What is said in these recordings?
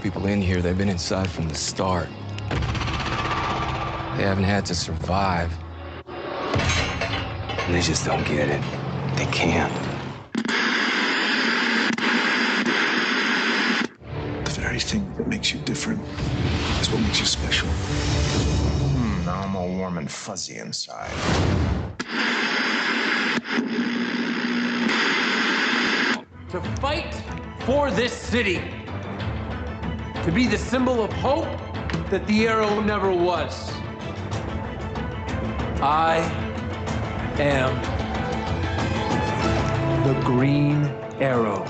people in here, they've been inside from the start. They haven't had to survive. And they just don't get it. They can't. The very thing that makes you different is what makes you special. Now I'm all warm and fuzzy inside. To fight for this city. To be the symbol of hope that the Arrow never was. I am the Green Arrow.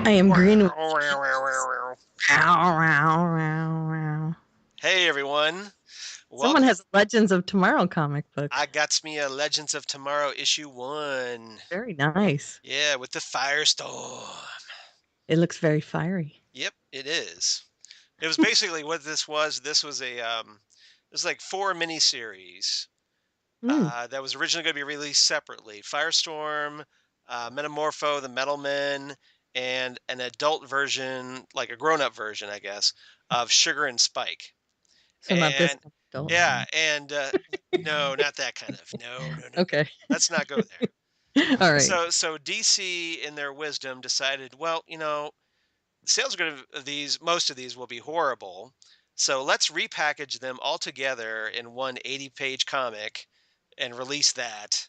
I am green. Hey everyone. Someone has a Legends of Tomorrow comic book. I got me a Legends of Tomorrow issue 1. Very nice. Yeah, with the firestorm. It looks very fiery. Yep, it is. It was basically what this was. This was a it was like 4 miniseries that was originally going to be released separately. Firestorm, Metamorpho, the Metal Men, and an adult version, like a grown-up version, I guess, of Sugar and Spike. So not this adult. Yeah, and no, not that kind of. No. Okay. Let's not go there. All right. So DC, in their wisdom, decided, well, sales are going to most of these will be horrible. So let's repackage them all together in one 80-page comic and release that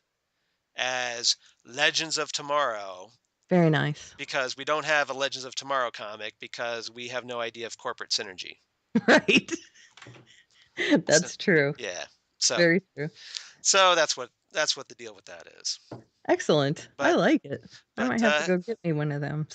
as Legends of Tomorrow. Very nice. Because we don't have a Legends of Tomorrow comic because we have no idea of corporate synergy. Right. That's true. Yeah. So very true. So that's what the deal with that is. Excellent. I like it. I might have to go get me one of them.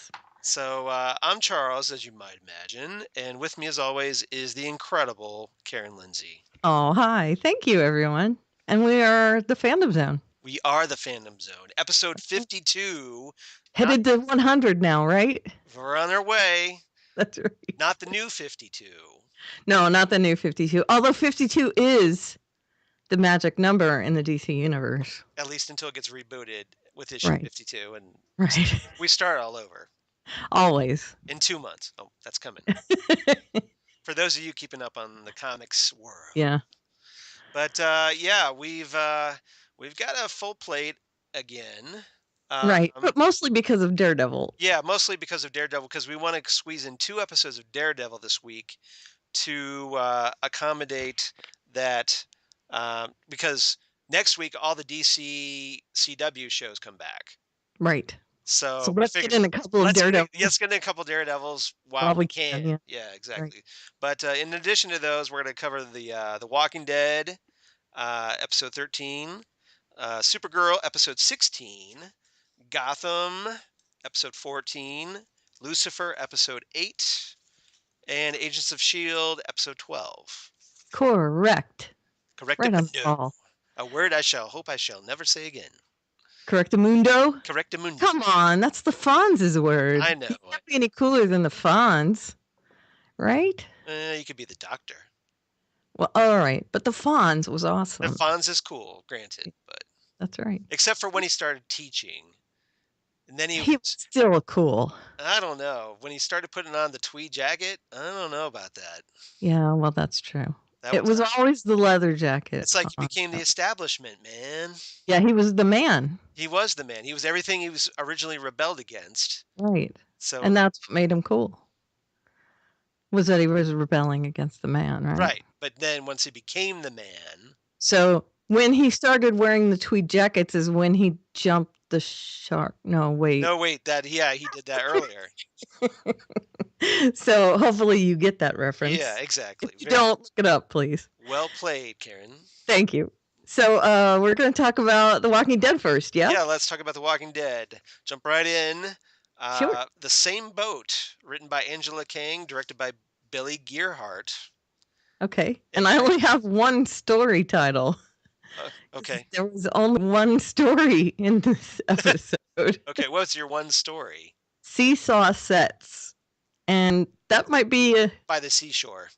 So I'm Charles, as you might imagine, and with me as always is the incredible Karen Lindsay. Oh, hi. Thank you, everyone. And we are the Fandom Zone. We are the Fandom Zone. Episode 52. Headed to 100 now, right? We're on our way. That's right. Not the new 52. No, not the new 52. Although 52 is the magic number in the DC universe. At least until it gets rebooted with issue 52. And we start all over. Always. In 2 months. Oh, that's coming. For those of you keeping up on the comics world. Yeah. But we've got a full plate again. Right, but mostly because of Daredevil. Yeah, mostly because of Daredevil, because we want to squeeze in 2 episodes of Daredevil this week to accommodate that, because next week all the DC CW shows come back. Right. So let's get in a couple of Daredevils. Let's get in a couple of Daredevils while we can. Yeah, exactly. Right. But in addition to those, we're going to cover the Walking Dead, episode 13, Supergirl, episode 16, Gotham, episode 14, Lucifer, episode 8, and Agents of S.H.I.E.L.D, episode 12. Correct. Correctamundo. A word I hope I shall never say again. Correctamundo? Correctamundo. Come on, that's the Fonz's word. I know. You can't be any cooler than the Fonz, right? You could be the Doctor. Well, all right, but the Fonz was awesome. The Fonz is cool, granted, but that's right. Except for when he started teaching. And then he was still cool. I don't know. When he started putting on the tweed jacket, I don't know about that. Yeah, well, that's true. It was always the leather jacket. It's like he became the establishment, man. Yeah, he was the man. He was the man. He was everything he was originally rebelled against. Right. So, and that's what made him cool. Was that he was rebelling against the man, right? Right. But then once he became the man. So when he started wearing the tweed jackets is when he jumped the shark. No, wait. He did that earlier. So hopefully you get that reference. Yeah, exactly. If you don't, look it up, please. Well played, Karen. Thank you. So we're going to talk about The Walking Dead first, yeah? Yeah, let's talk about The Walking Dead. Jump right in. Sure. The Same Boat, written by Angela Kang, directed by Billy Gearhart. Okay. And I only have one story title. Okay. There was only one story in this episode. Okay, what's your one story? Seesaw sets. And that might be By the seashore.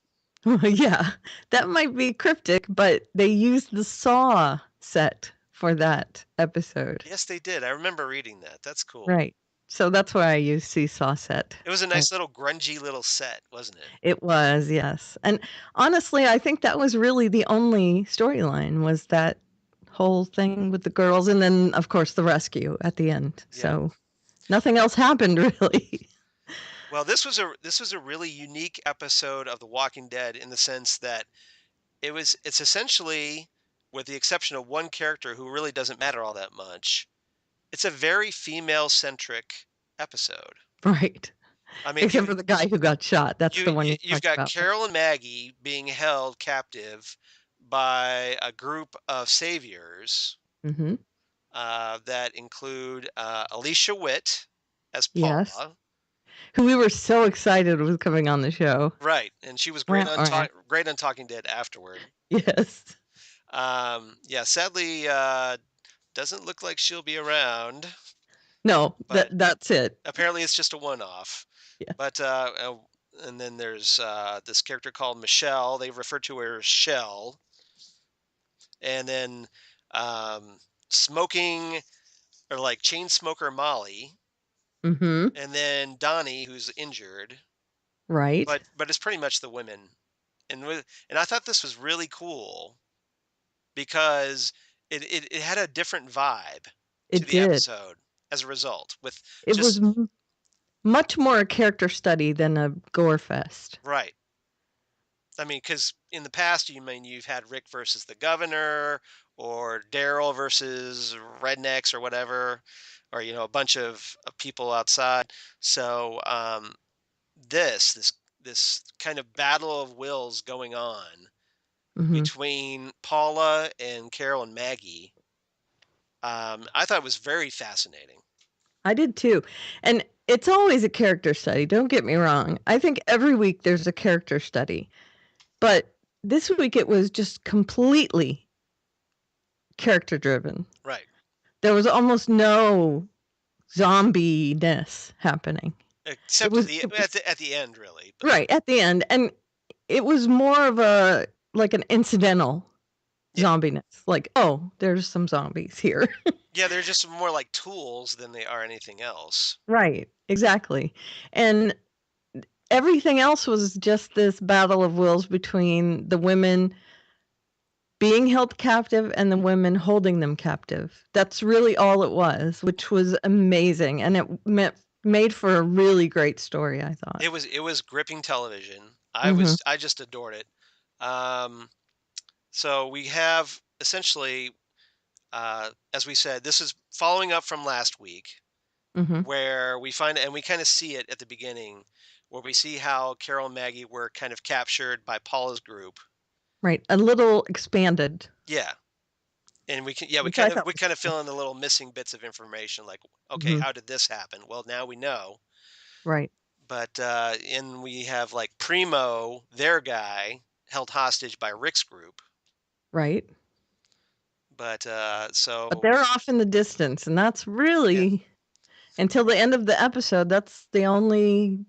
yeah, that might be cryptic, but they used the Saw set for that episode. Yes, they did. I remember reading that. That's cool. Right. So that's why I used Seesaw set. It was a nice little grungy little set, wasn't it? It was, yes. And honestly, I think that was really the only storyline, was that whole thing with the girls, and then of course the rescue at the end. Yeah. So nothing else happened really. Well, this was a really unique episode of The Walking Dead in the sense that it's essentially, with the exception of one character who really doesn't matter all that much, it's a very female-centric episode. Right. I mean, Except for the guy who got shot. That's the one you've got Carol and Maggie being held captive by a group of saviors Mm-hmm. that include Alicia Witt as Paula. Yes. Who we were so excited was coming on the show. Right, and she was great on Talking Dead afterward. Yes. Yeah, sadly, doesn't look like she'll be around. No, that's it. Apparently, it's just a one-off. Yeah. But and then there's this character called Michelle. They refer to her as Shell. And then smoking, or like chain smoker Molly. Mm-hmm. And then Donnie, who's injured. Right. But it's pretty much the women. And I thought this was really cool because it had a different vibe to the episode as a result. It was much more a character study than a gore fest. Right. I mean, because in the past, you've had Rick versus the governor, or Daryl versus rednecks, or whatever, or a bunch of people outside. So this kind of battle of wills going on between Paula and Carol and Maggie, I thought it was very fascinating. I did too. And it's always a character study, don't get me wrong. I think every week there's a character study. But this week it was just completely character driven. Right. There was almost no zombie-ness happening. Except at the end, really. But. Right, at the end. And it was more of an incidental zombiness. Like, oh, there's some zombies here. Yeah, they're just more like tools than they are anything else. Right, exactly. And everything else was just this battle of wills between the women being held captive and the women holding them captive. That's really all it was, which was amazing. And it made for a really great story, I thought. It was gripping television. I just adored it. So we have essentially, as we said, this is following up from last week, where we kind of see it at the beginning, where we see how Carol and Maggie were kind of captured by Paula's group. Right, a little expanded. Yeah, and we kind of fill in the little missing bits of information, like, okay, how did this happen? Well, now we know. Right. But and we have like Primo, their guy, held hostage by Rick's group. Right. But But they're off in the distance, and that's really until the end of the episode. That's the only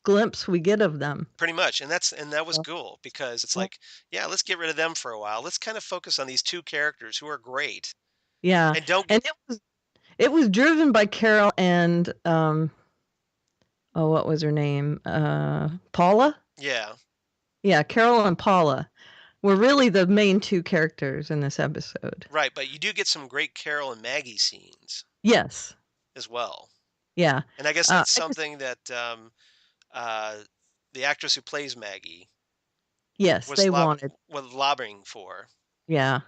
glimpse we get of them. Pretty much, and that was cool because it's like, yeah, let's get rid of them for a while. Let's kind of focus on these two characters who are great. Yeah, and it was driven by Carol and what was her name? Paula. Yeah, Carol and Paula were really the main two characters in this episode. Right, but you do get some great Carol and Maggie scenes. Yes. As well. Yeah. And I guess that's something that the actress who plays Maggie. Yes, they wanted. Was lobbying for. Yeah.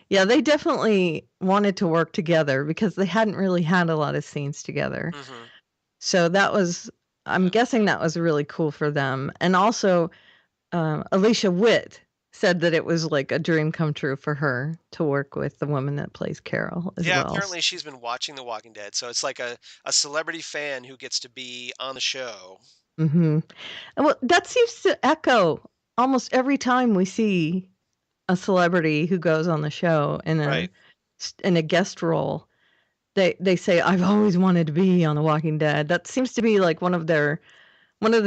Yeah, they definitely wanted to work together because they hadn't really had a lot of scenes together. So that was, I'm guessing that was really cool for them. And also, Alicia Witt said that it was like a dream come true for her to work with the woman that plays Carol as well. Yeah, apparently she's been watching The Walking Dead. So it's like a celebrity fan who gets to be on the show. And well, that seems to echo almost every time we see a celebrity who goes on the show Right. in a guest role, they say, "I've always wanted to be on The Walking Dead." That seems to be like one of the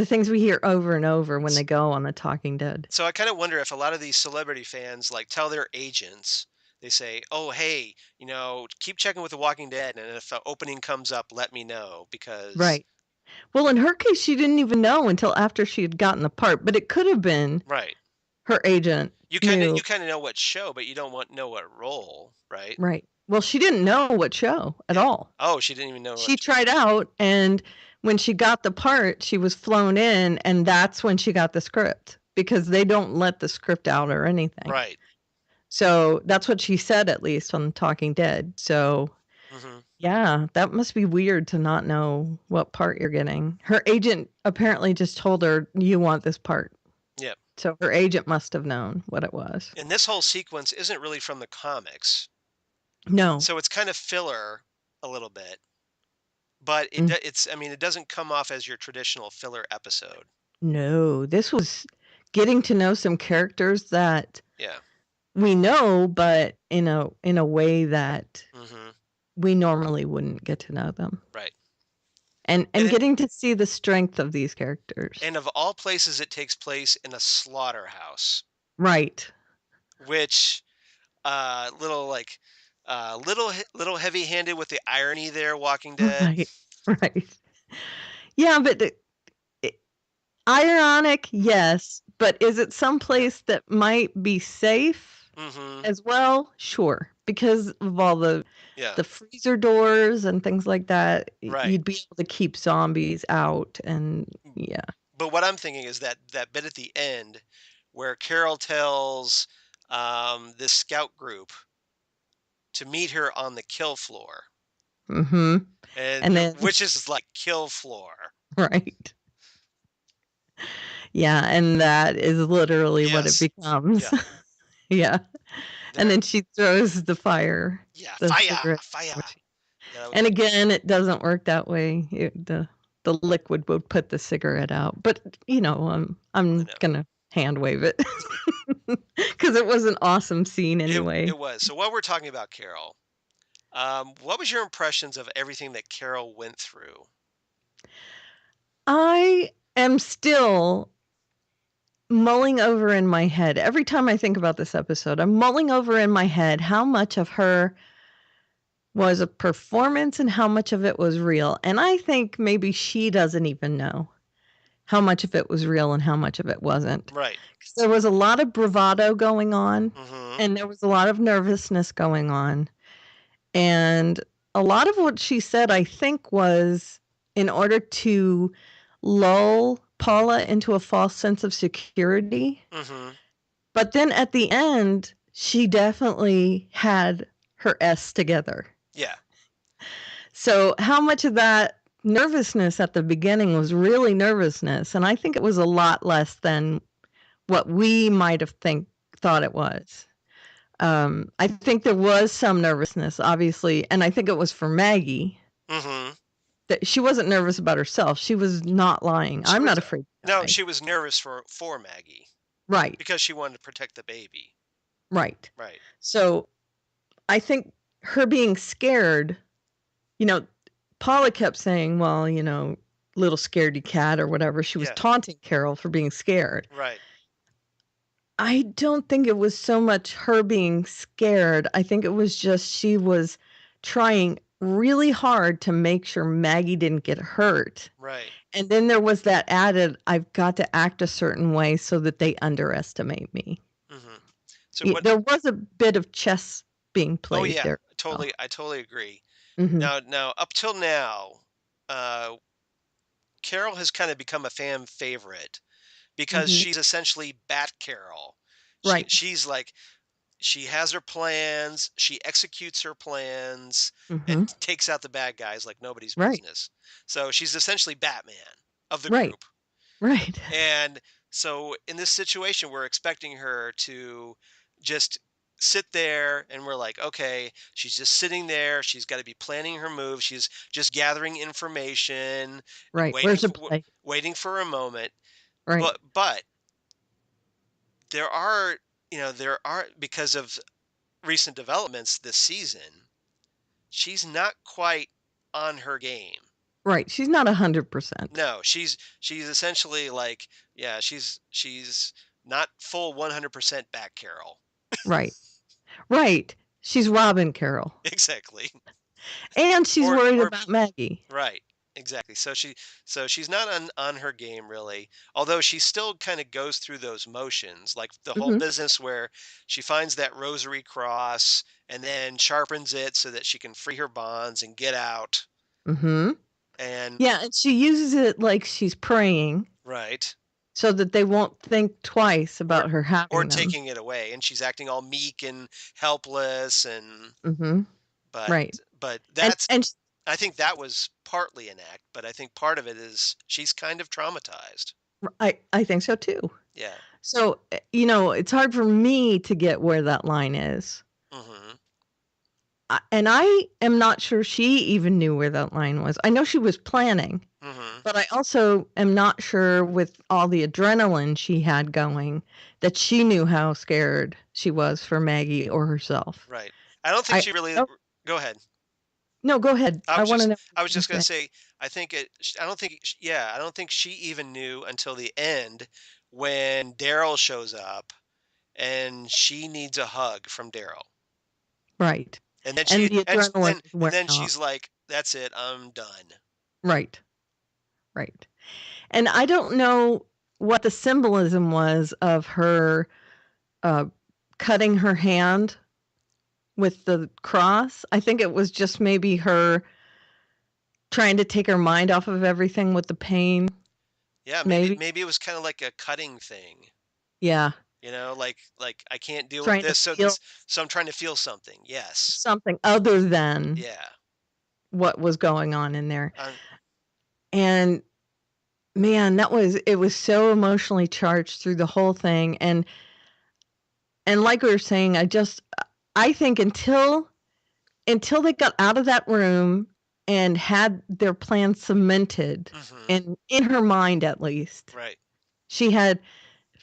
things we hear over and over when they go on The Talking Dead. So I kind of wonder if a lot of these celebrity fans like tell their agents, they say, "Oh, hey, keep checking with The Walking Dead, and if an opening comes up, let me know because." Right. Well, in her case, she didn't even know until after she had gotten the part, but it could have been Right. her agent You knew. kind of know what show, but you don't know what role, right? Right. Well, she didn't know what show at Yeah. all. Oh, she didn't even know She tried out, and when she got the part, she was flown in, and that's when she got the script because they don't let the script out or anything. Right. So that's what she said, at least on Talking Dead. So yeah, that must be weird to not know what part you're getting. Her agent apparently just told her, "You want this part." Yep. So her agent must have known what it was. And this whole sequence isn't really from the comics. No. So it's kind of filler a little bit. But it doesn't come off as your traditional filler episode. No, this was getting to know some characters that Yeah. we know, but in a way that we normally wouldn't get to know them. Right. And getting to see the strength of these characters. And of all places, it takes place in a slaughterhouse. Right. Which, little heavy-handed with the irony there, Walking Dead. Right. Yeah, but ironic, yes, but is it someplace that might be safe as well? Sure, because of all the freezer doors and things like that, you'd be able to keep zombies out, and yeah. But what I'm thinking is that bit at the end where Carol tells this scout group to meet her on the kill floor. And then, which is like kill floor. Right. Yeah, and that is literally what it becomes. Yeah. Yeah. And then she throws the fire. Yeah, the fire. Yeah, and again, it doesn't work that way. The liquid would put the cigarette out. But, I'm going to hand wave it. Because it was an awesome scene anyway. It was. So while we're talking about Carol, what was your impressions of everything that Carol went through? I am still mulling over in my head. Every time I think about this episode, I'm mulling over in my head how much of her was a performance and how much of it was real. And I think maybe she doesn't even know how much of it was real and how much of it wasn't. Right. There was a lot of bravado going on, and there was a lot of nervousness going on. And a lot of what she said, I think, was in order to lull Paula into a false sense of security. But then at the end, she definitely had her S together. Yeah. So how much of that nervousness at the beginning was really nervousness? And I think it was a lot less than what we might have thought it was. I think there was some nervousness, obviously, and I think it was for Maggie. That she wasn't nervous about herself. She was not lying. I'm not afraid. No, she was nervous for Maggie. Right. Because she wanted to protect the baby. Right. Right. So I think her being scared, Paula kept saying, well, little scaredy cat or whatever. She was taunting Carol for being scared. Right. I don't think it was so much her being scared. I think it was just she was trying really hard to make sure Maggie didn't get hurt. Right. And then there was that added, I've got to act a certain way so that they underestimate me. So there was a bit of chess being played there. I totally agree. Now, up till now, Carol has kind of become a fan favorite because she's essentially Bat Carol. Right. She's like, she has her plans, she executes her plans, and takes out the bad guys like nobody's business. So she's essentially Batman of the group. Right. And so in this situation, we're expecting her to just sit there, and we're like, okay, she's just sitting there. She's got to be planning her move. She's just gathering information, right? Waiting for a moment. Right. But there are there are, because of recent developments this season, she's not quite on her game. Right. She's not 100%. No, she's essentially like, yeah, she's not full 100% back Carol. Right. Right. She's Robin Carol. Exactly. And she's Or worried or about Maggie. right. Exactly. So she's not on her game really, although she still kind of goes through those motions, like the whole Hmm. business where she finds that rosary cross and then sharpens it so that she can free her bonds and get out. Hmm. And Yeah, and she uses it like she's praying right. so that they won't think twice Or about her having them. taking it away, and she's acting all meek and helpless, and Hmm. but Right. but And that's, and I think that was partly an act, but I think part of it is she's kind of traumatized. I think so too. Yeah. So, it's hard for me to get where that line is. Hmm. And I am not sure she even knew where that line was. I know she was planning, Hmm. but I also am not sure with all the adrenaline she had going that she knew how scared she was for Maggie or herself. Right. I don't think I she really. don't, Go ahead. no, go ahead. I I was want to just know I what was you're just gonna gonna say. say, I think it. I don't think. Yeah, I don't think she even knew until the end when Daryl shows up and she needs a hug from Daryl. Right. And then And she the and adrenaline is and wearing then off. she's like, "That's it, I'm done." Right. Right. And I don't know what the symbolism was of her uh, cutting her hand with the cross. I think it was just maybe her trying to take her mind off of everything with the pain. Yeah, maybe Maybe. maybe it was kind of like a cutting thing. Yeah. Like I can't deal with Trying to this, so feel I'm trying to feel something. Yes. something other than Yeah. what was going on in there. Um, And man, it was so emotionally charged through the whole thing. And like we were saying, I think until they got out of that room and had their plan cemented mhm. in her mind at least, Right. she had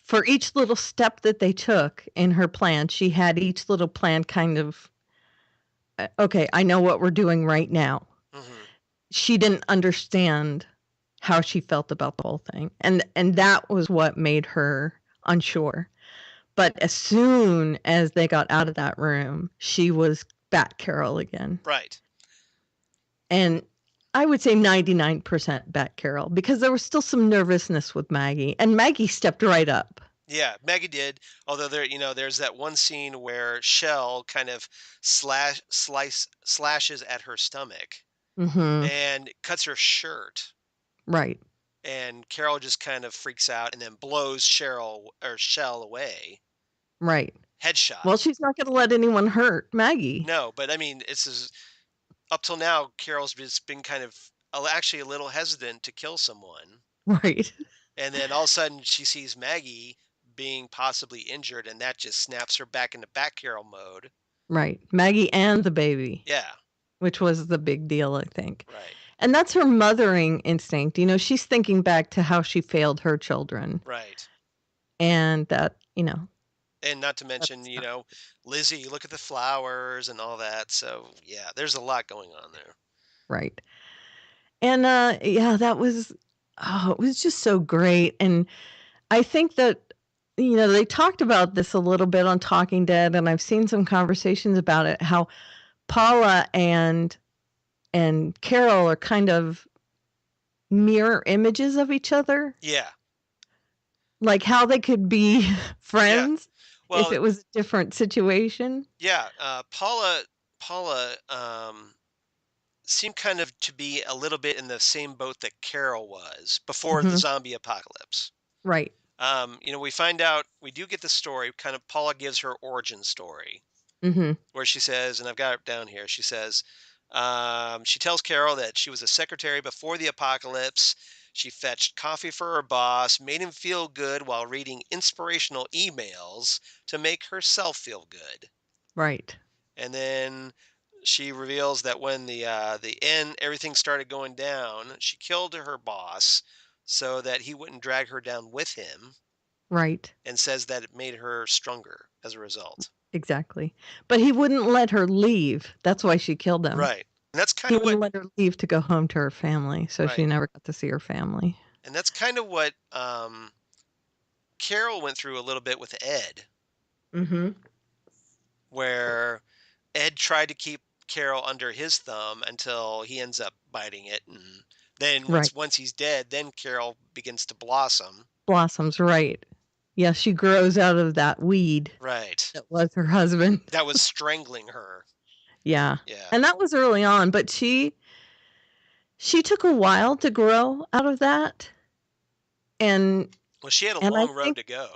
for each little step that they took in her plan, she had each little plan kind of okay, I know what we're doing right now. Mhm. She didn't understand how she felt about the whole thing. And that was what made her unsure. But as soon as they got out of that room, she was Batcarol again. Right. And I would say 99% Batcarol because there was still some nervousness with Maggie, and Maggie stepped right up. Yeah, Maggie did. Although there's that one scene where S.H.I.E.L.D. kind of slashes at her stomach Mhm. and cuts her shirt, Right. and Carol just kind of freaks out and then blows Shell away. Right. Headshot. Well, she's not going to let anyone hurt Maggie. No, but I mean, up till now, Carol's just been kind of actually a little hesitant to kill someone, Right. and then all of a sudden she sees Maggie being possibly injured, and that just snaps her back into Batcarol mode. Right. Maggie and the baby, Yeah. which was the big deal, I think. Right. And that's her mothering instinct. She's thinking back to how she failed her children. Right. And that, And not to mention, that's not Lizzie, look at the flowers and all that. So yeah, there's a lot going on there. right. And yeah, it was just so great. And I think that they talked about this a little bit on Talking Dead, and I've seen some conversations about it, how Paula and Carol are kind of mirror images of each other. Yeah. Like how they could be Yeah. friends if Well, it was a different situation. yeah. Paula seemed kind of to be a little bit in the same boat that Carol was before the Hmm. zombie apocalypse. Right. We find out, we do get the story, kind of Paula gives her origin story Hmm. where she says, and I've got it down here, she says, she tells Carol that she was a secretary before the apocalypse. She fetched coffee for her boss, made him feel good while reading inspirational emails to make herself feel good. Right. And then she reveals that when the end, everything started going down, she killed her boss so that he wouldn't drag her down with him, Right. and says that it made her stronger. as a result. Exactly. But he wouldn't let her leave. That's why she killed him. Right. And that's kind He of what wouldn't let her leave to go home to her family, so she right. never got to see her family. And that's kind of what Carol went through a little bit with Ed, Mm-hmm. where Ed tried to keep Carol under his thumb until he ends up biting it, and then Right. once he's dead, then Carol begins to blossom. Blossoms, right. Yeah, she grows out of that weed Right. that was her husband. That was strangling her. Yeah. Yeah. And that was early on, but she took a while to grow out of that. And Well, she had a I long road think, to go.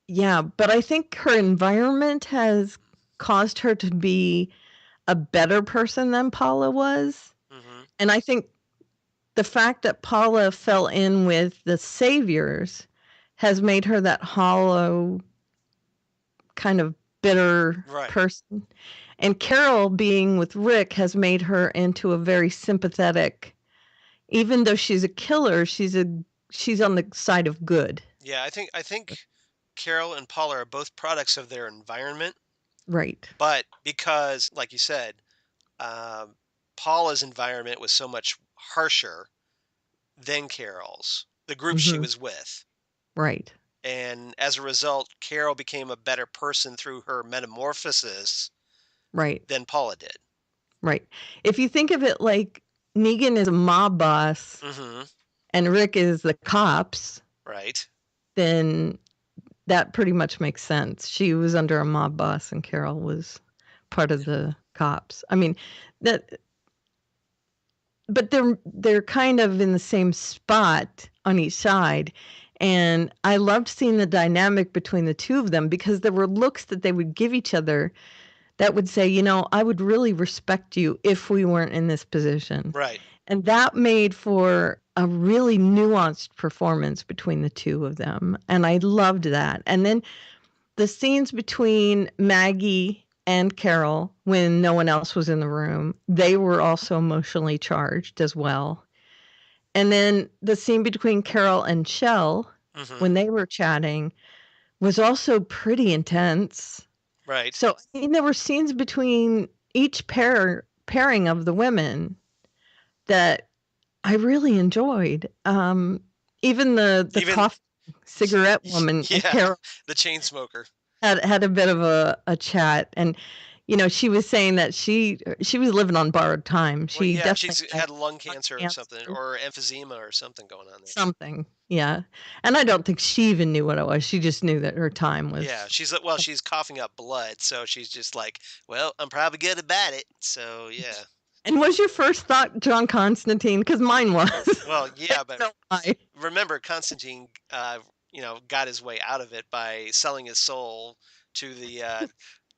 yeah, but I think her environment has caused her to be a better person than Paula was. Mm-hmm. And I think the fact that Paula fell in with the saviors has made her that hollow, kind of bitter Right. person. And Carol being with Rick has made her into a very sympathetic, even though she's a killer, she's on the side of good. Yeah, I think Carol and Paula are both products of their environment. Right. But because, like you said, Paula's environment was so much harsher than Carol's, the group she Mm-hmm. was with. Right. And as a result, Carol became a better person through her metamorphosis Right. than Paula did. Right. If you think of it like Negan is a mob boss Mm-hmm. and Rick is the cops, Right. then that pretty much makes sense. She was under a mob boss and Carol was part of the cops. I mean, that, but they're kind of in the same spot on each side. And I loved seeing the dynamic between the two of them because there were looks that they would give each other that would say, you know, I would really respect you if we weren't in this position. Right. And that made for a really nuanced performance between the two of them. And I loved that. And then the scenes between Maggie and Carol, when no one else was in the room, they were also emotionally charged as well. And then the scene between Carol and S.H.I.E.L.D, Mm-hmm. when they were chatting, was also pretty intense. Right. So I mean, there were scenes between each pairing of the women that I really enjoyed. Even the coffee cigarette woman and Yeah, Carol the chain smoker. had a bit of a chat, and you know, she was saying that she was living on borrowed time. Well, She yeah, definitely she's had lung cancer or something, or emphysema or something going on there. something, yeah. And I don't think she even knew what it was. She just knew that her time was. Yeah, she's coughing up blood, so she's just like, well, I'm probably good about it. So yeah. And was your first thought John Constantine? Because mine was. Well, yeah, I don't know why. remember Constantine, got his way out of it by selling his soul to the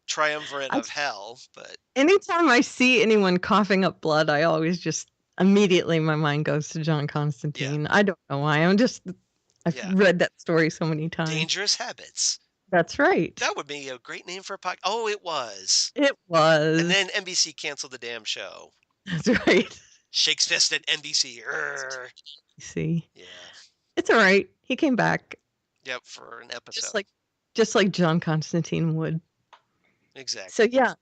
triumvirate of hell. But Anytime I see anyone coughing up blood, I always just immediately my mind goes to John Constantine. I don't know why. I've read that story so many times. Dangerous Habits. That's right. That would be a great name for a podcast. Oh, it was. It was. And then NBC canceled the damn show. That's right. Shakes fist at NBC. See. Yeah. It's all right. He came back. Yep, for an episode. Just like John Constantine would. Exactly. So yeah.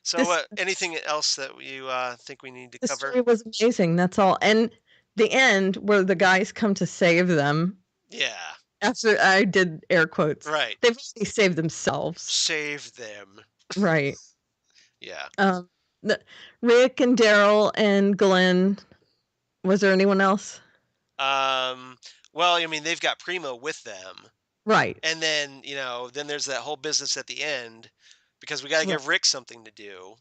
So anything else that you think we need to cover? The story was amazing. That's all. And the end where the guys come to save them. Yeah. After I did air quotes. Right. They've really saved themselves. Save them. Right. Yeah. Rick and Daryl and Glenn. Was there anyone else? Well, I mean, they've got Primo with them. Right. And then, then there's that whole business at the end because we got to give Rick something to do.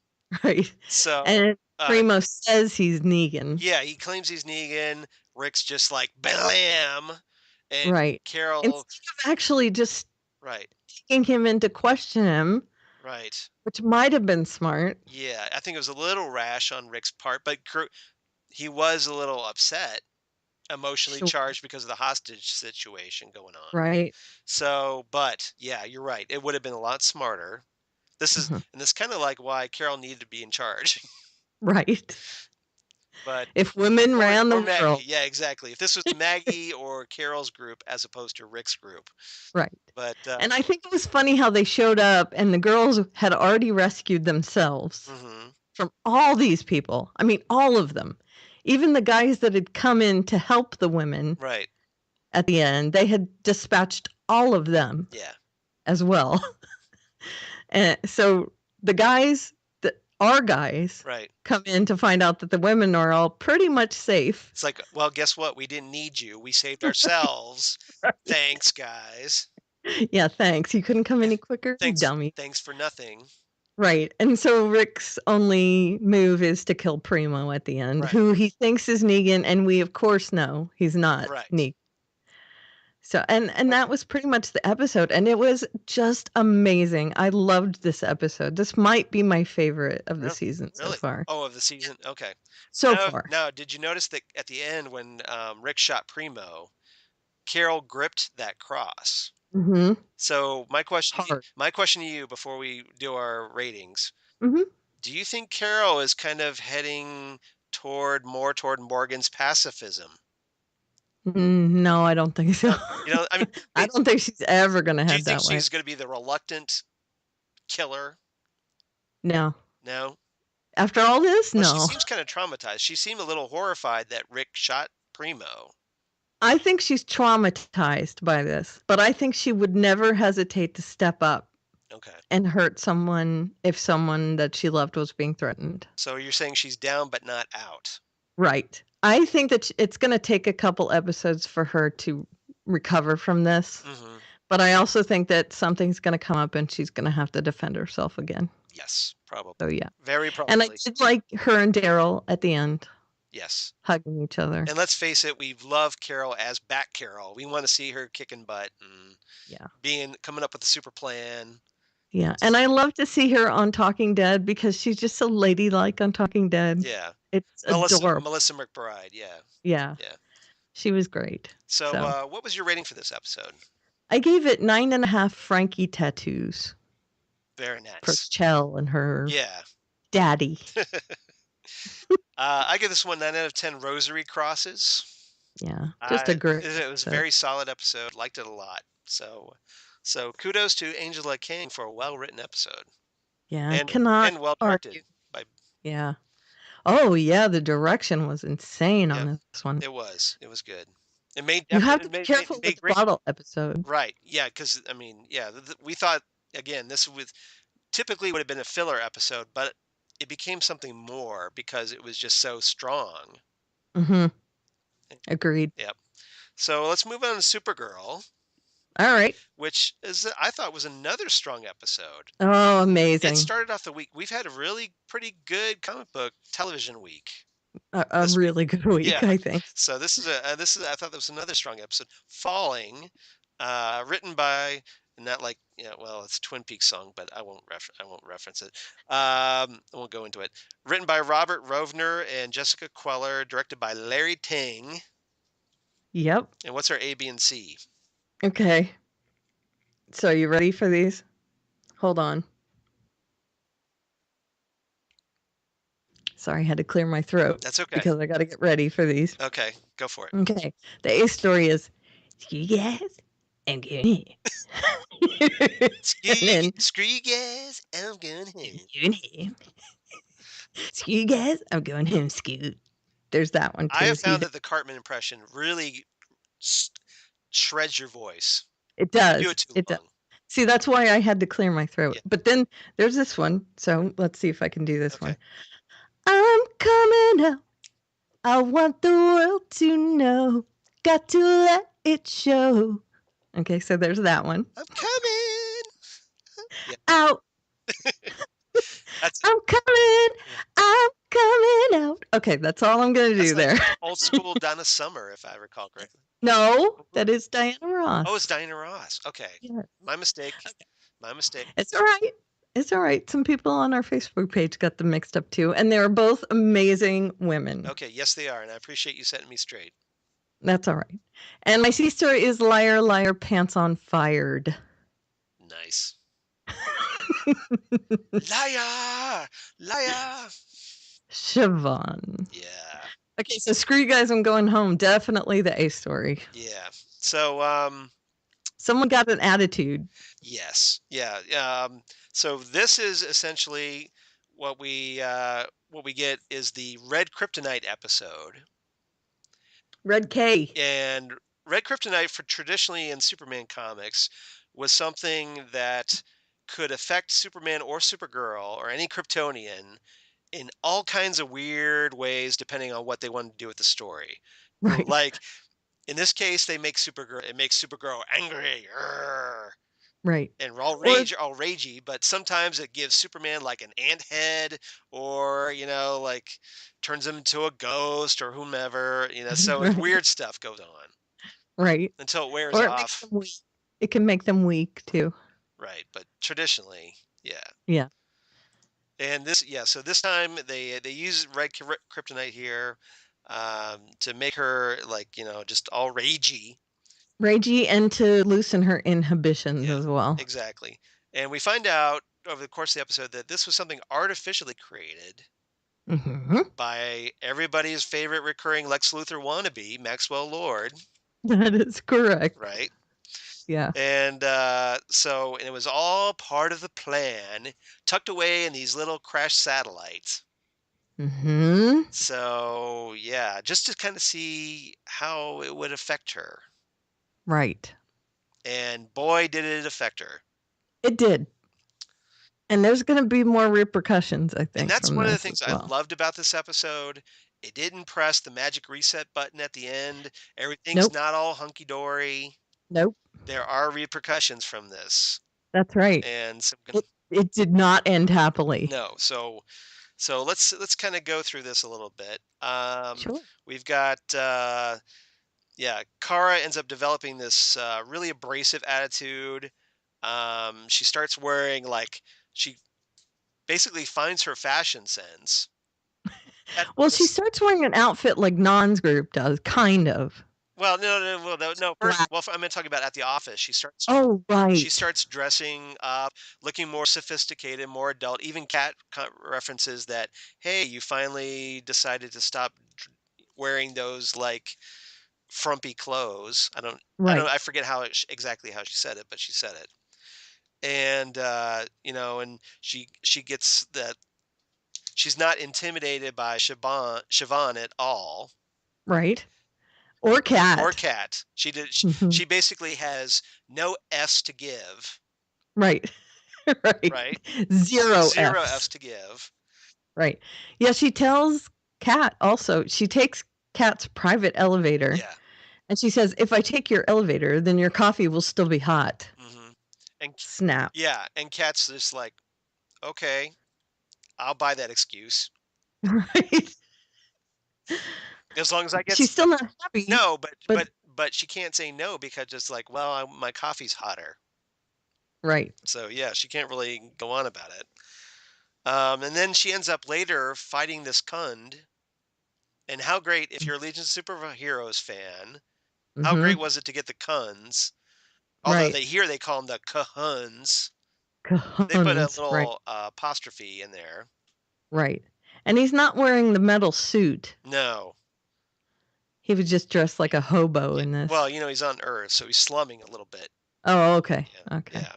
Right. So and Primo says he's Negan. Yeah, he claims he's Negan. Rick's just like blam. And right. Carol instead of actually just taking him in to question him. Right. Which might have been smart. Yeah, I think it was a little rash on Rick's part, but he was a little upset, emotionally charged because of the hostage situation going on. Right. So, but yeah, you're right. It would have been a lot smarter. This is and this kind of like why Carol needed to be in charge. Right. But If women ran the Maggie, world. yeah, exactly. If this was Maggie or Carol's group as opposed to Rick's group. Right. But And I think it was funny how they showed up and the girls had already rescued themselves from all these people. I mean, all of them. Even the guys that had come in to help the women right. at the end, they had dispatched all of them Yeah. as well. And so the guys, our guys, Right. come in to find out that the women are all pretty much safe. It's like, well, guess what? We didn't need you. We saved ourselves. Right. Thanks, guys. Yeah, thanks. You couldn't come any quicker, dummy. Thanks for nothing. Right. And so Rick's only move is to kill Primo at the end, who he thinks is Negan, and we of course know he's not Negan. So and that was pretty much the episode, and it was just amazing. I loved this episode. This might be my favorite of the season so far. Oh, of the season. Okay. So far. Now, did you notice that at the end when Rick shot Primo, Carol gripped that cross? Mm-hmm. So my question to you before we do our ratings, do you think Carol is kind of heading toward Morgan's pacifism? No, I don't think so. You know, I mean, I don't think she's ever going to head that way. Do you think she's going to be the reluctant killer? No. No? After all this, well, no. She seems kind of traumatized. She seemed a little horrified that Rick shot Primo. I think she's traumatized by this, but I think she would never hesitate to step up and hurt someone if someone that she loved was being threatened. So you're saying she's down but not out. Right. I think that it's going to take a couple episodes for her to recover from this. But I also think that something's going to come up and she's going to have to defend herself again. Yes, probably. So yeah. Very probably. And I did like her and Daryl at the end. Yes. Hugging each other. And let's face it, we love Carol as Bat Carol. We want to see her kicking butt and coming up with a super plan. Yeah. And I love to see her on Talking Dead because she's just so ladylike on Talking Dead. Yeah. It's adorable. Melissa McBride, yeah. Yeah. Yeah. She was great. So what was your rating for this episode? I gave it 9.5 Frankie tattoos. Very nice. For S.H.I.E.L.D. and her daddy. I give this one 9 out of 10 rosary crosses. Yeah, just a great. It was a very solid episode. Liked it a lot. So kudos to Angela King for a well-written episode. Yeah, and well directed. Yeah. Oh yeah, the direction was insane on this one. It was good. It made you have to be careful with the bottle episode. Right. Yeah, because I mean, we thought again this typically would have been a filler episode, but it became something more because it was just so strong. Mm-hmm. Agreed. Yep. So let's move on to Supergirl. All right. Which I thought was another strong episode. Oh, amazing. It started off the week. We've had a really pretty good comic book television week. A really good week, I think. So I thought that was another strong episode. Falling, written by not like it's a Twin Peaks song, but I won't reference it. I won't go into it. Written by Robert Rovner and Jessica Queller, directed by Larry Ting. Yep. And what's our A, B, and C? Okay. So you ready for these? Hold on. Sorry, I had to clear my throat. That's okay. Because I got to get ready for these. Okay, go for it. Okay. The A story is, screw you guys, I'm going home. Screw you guys, I'm going home. Screw you guys, I'm going home, Scoot. There's that one too. I have found that the Cartman impression really shreds your voice. It does. You do it too long. Does. See, that's why I had to clear my throat. Yeah. But then there's this one. So let's see if I can do this one. I'm coming out. I want the world to know. Got to let it show. Okay, so there's that one. I'm coming out. I'm coming. I'm coming out. Okay, that's all I'm going to do there. Old school Donna Summer, if I recall correctly. No, that is Diana Ross. Oh, it's Diana Ross. Okay. Yes. My mistake. My mistake. It's all right. It's all right. Some people on our Facebook page got them mixed up too, and they are both amazing women. Okay, yes they are, and I appreciate you setting me straight. That's all right. And my C story is Liar, Liar, Pants on Fired. Nice. Liar! Liar! Siobhan. Yeah. Okay, so screw you guys, I'm going home. Definitely the A story. Yeah. So someone got an attitude. Yes. Yeah. So this is essentially what we get is the Red Kryptonite episode. Red K. And Red Kryptonite, for traditionally in Superman comics, was something that could affect Superman or Supergirl or any Kryptonian in all kinds of weird ways, depending on what they want to do with the story. Right. Like in this case, it makes Supergirl angry. Right. And all ragey, but sometimes it gives Superman like an ant head, or like turns him into a ghost or whomever, so Right. weird stuff goes on. Right. Until it wears or it off. Makes them weak. It can make them weak too. Right, but traditionally, yeah. Yeah. And so this time they use Red Kryptonite here to make her just all ragey. Ragey, and to loosen her inhibitions as well. Exactly. And we find out over the course of the episode that this was something artificially created by everybody's favorite recurring Lex Luthor wannabe, Maxwell Lord. That is correct. Right. Yeah. And so it was all part of the plan, tucked away in these little crashed satellites. So yeah, just to kind of see how it would affect her. Right. And boy, did it affect her. It did. And there's going to be more repercussions, I think. And that's one of the things I loved about this episode. It didn't press the magic reset button at the end. Everything's not all hunky-dory. Nope. There are repercussions from this. That's right. And so it did not end happily. No. So let's kind of go through this a little bit. Sure. We've got Kara ends up developing this really abrasive attitude. She starts wearing she basically finds her fashion sense. Well, she starts wearing an outfit like Non's group does, kind of. Well, no. First, I'm going to talk about at the office. She starts. Oh, right. She starts dressing up, looking more sophisticated, more adult. Even Kat references that. Hey, you finally decided to stop wearing those frumpy clothes. I forget exactly how she said it, but she said it. And and she gets that. She's not intimidated by Siobhan at all. Right. Or Kat. She basically has no S to give. Right. Right. Zero F's to give. Right. Yeah, she tells Kat also. She takes Kat's private elevator. Yeah. And she says, if I take your elevator, then your coffee will still be hot. And snap. Yeah. And Kat's just like, okay, I'll buy that excuse. Right. As long as I get. She's still not happy. No, but she can't say no because it's like, well, my coffee's hotter. Right. So yeah, she can't really go on about it. And then she ends up later fighting this Kund. And how great, if you're a Legion of Superheroes fan, how great was it to get the Kunds? Although they call them the Cahuns. They put a little apostrophe in there. Right. And he's not wearing the metal suit. No. He was just dressed like a hobo in this. Well, he's on Earth, so he's slumming a little bit. Oh, okay. Yeah. Okay. Yeah.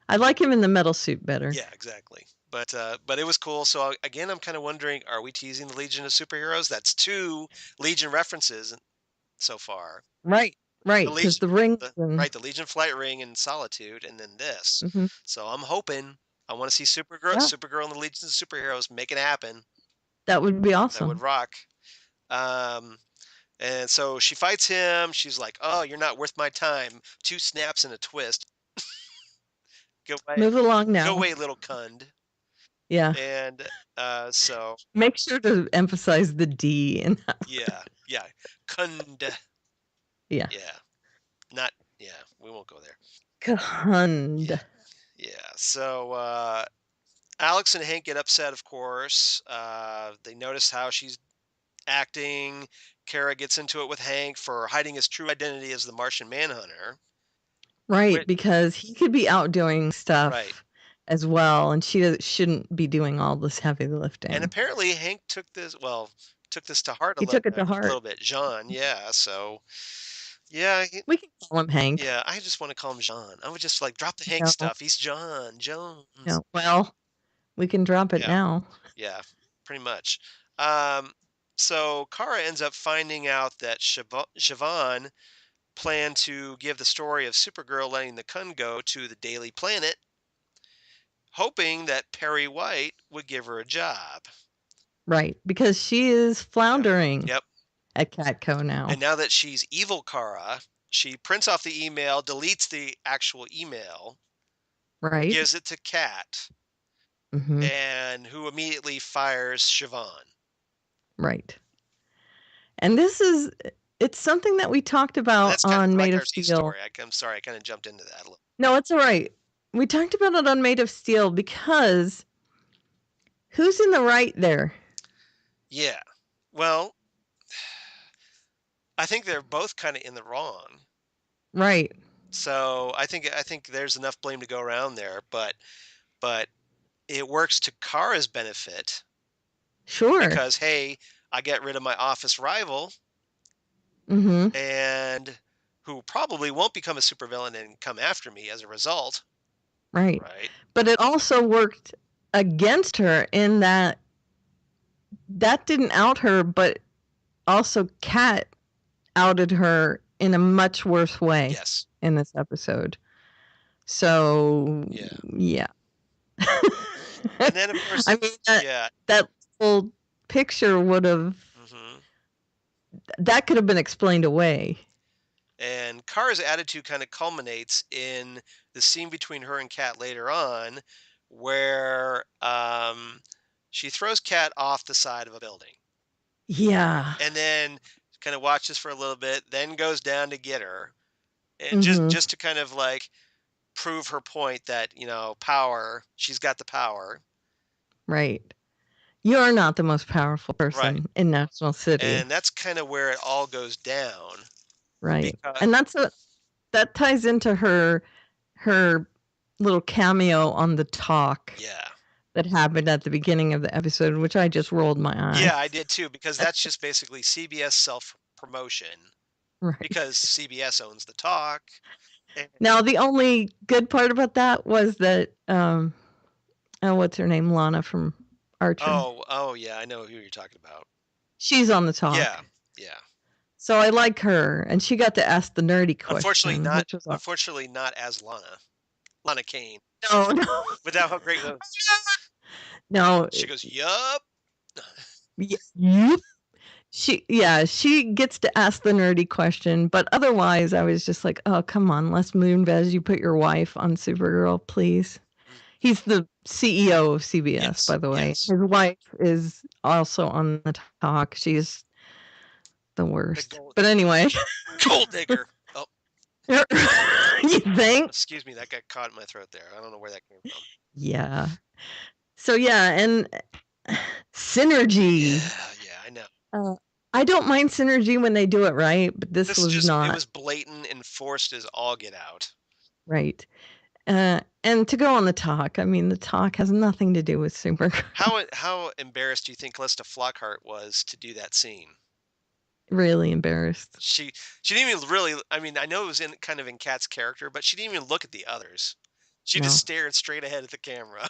I like him in the metal suit better. Yeah, exactly. But it was cool. So again, I'm kind of wondering, are we teasing the Legion of Superheroes? That's 2 Legion references so far. Right. Right. Because the ring. The Legion flight ring and Solitude, and then this. So I'm hoping. I want to see Supergirl and the Legion of Superheroes make it happen. That would be awesome. That would rock. And so she fights him. She's like, "Oh, you're not worth my time." 2 snaps and a twist. Go away. Move along now. Go away, little Kund. Yeah. And so make sure to emphasize the D in that. Yeah. Kund. Yeah. We won't go there. Kund. Yeah. So Alex and Hank get upset, of course. They notice how she's acting. Kara gets into it with Hank for hiding his true identity as the Martian Manhunter. Right, because he could be out doing stuff as well, and she shouldn't be doing all this heavy lifting. And apparently Hank took this, took this to heart He took it to a heart. little bit. Jean, yeah. So, yeah, We can call him Hank. yeah. I just want to call him Jean. I would just like drop the Hank No, stuff. He's John Jones. no. Well, we can drop it Yeah. now. Yeah, pretty much. Um, so Kara ends up finding out that Siobhan planned to give the story of Supergirl letting the Kun go to the Daily Planet, hoping that Perry White would give her a job. Right, because she is floundering Yep. at Catco now. And now that she's evil Kara, she prints off the email, deletes the actual email, Right. gives it to Kat, Mm-hmm. and who immediately fires Siobhan. Right. And it's something that we talked about That's kind on of Made like of Steel. story. I'm sorry, I kind of jumped into that a little. No, it's all right. We talked about it on Made of Steel because who's in the right there? Yeah. Well, I think they're both kind of in the wrong. Right. So I think there's enough blame to go around there, but it works to Kara's benefit. Sure. Because hey, I get rid of my office rival, Mm-hmm. and who probably won't become a supervillain and come after me as a result. Right. Right. But it also worked against her in that didn't out her, but also Kat outed her in a much worse way. Yes. In this episode. So yeah. And then of course, I mean that whole picture would have that could have been explained away. And Kara's attitude kind of culminates in the scene between her and Kat later on, where she throws Kat off the side of a building. Yeah. And then kind of watches for a little bit, then goes down to get her, and just to kind of like prove her point that power. She's got the power. Right. You're not the most powerful person in National City. And that's kind of where it all goes down. Right. And that ties into her little cameo on the talk. Yeah. That happened at the beginning of the episode, which I just rolled my eyes. Yeah, I did too, because that's just basically CBS self-promotion. Right. Because CBS owns the talk. Now, the only good part about that was that, what's her name? Lana from Archer. Oh, yeah, I know who you're talking about. She's on the talk. Yeah. So I like her, and she got to ask the nerdy question. Unfortunately, not as Lana Kane. No. Without how great those. No. She goes, yup. Yup. She gets to ask the nerdy question, but otherwise I was just like, oh, come on, Les Moonves, you put your wife on Supergirl, please. He's the CEO of CBS, by the way. Yes. His wife is also on the talk. She's the worst. But anyway. Gold digger. Oh. You think? Excuse me, that got caught in my throat there. I don't know where that came from. Yeah. So and synergy. Yeah, I know. I don't mind synergy when they do it right, but this was not. It was blatant and forced as all get out. Right. And to go on the talk, I mean, the talk has nothing to do with Supergirl. How embarrassed do you think Calista Flockhart was to do that scene? Really embarrassed. She didn't even really. I mean, I know it was kind of in Kat's character, but she didn't even look at the others. She just stared straight ahead at the camera.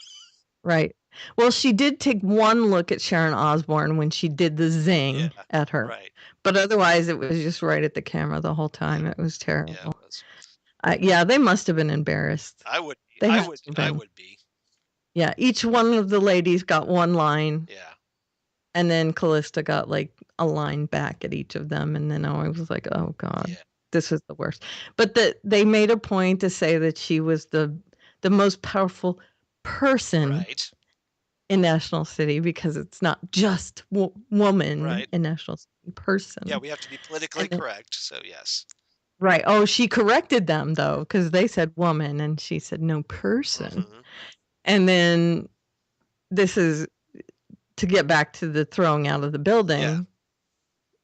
Right. Well, she did take one look at Sharon Osbourne when she did the zing at her. Right. But otherwise, it was just right at the camera the whole time. It was terrible. Yeah, it was. They must have been embarrassed. I would be. Yeah, each one of the ladies got one line. Yeah. And then Callista got like a line back at each of them. And then I was like, oh, God, this is the worst. But they made a point to say that she was the most powerful person in National City, because it's not just woman in National City, person. Yeah, we have to be politically correct. So, yes. Right. Oh, she corrected them, though, because they said woman and she said no, person. Mm-hmm. And then this is to get back to the throwing out of the building.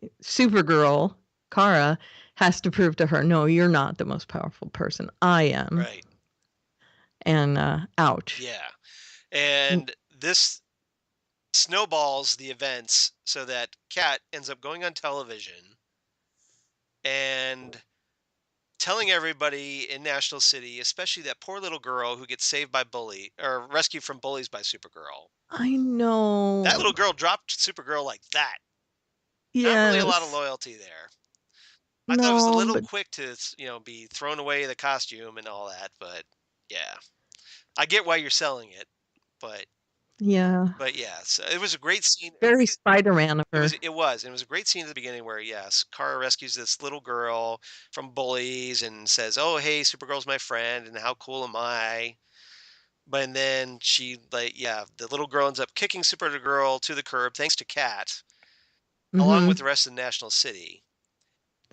Yeah. Supergirl, Kara, has to prove to her, no, you're not the most powerful person. I am. Right. And ouch. Yeah. And this snowballs the events so that Kat ends up going on television and telling everybody in National City, especially that poor little girl who gets saved by bully or rescued from bullies by Supergirl. I That know. little girl dropped Supergirl like that. Not really a lot of Yes. loyalty there. I thought it was a No, little but quick to, be throwing away the costume and all that, but yeah. I get why you're selling it, but yeah, yeah, so it was a great scene. very Spider-Man of It was her. it was, and it was a great scene at the beginning where, yes, Kara rescues this little girl from bullies and says, "Oh, hey, Supergirl's my friend, and how cool am I?" But and then she the little girl ends up kicking Supergirl to the curb thanks to Kat, along with Mhm. the rest of National City.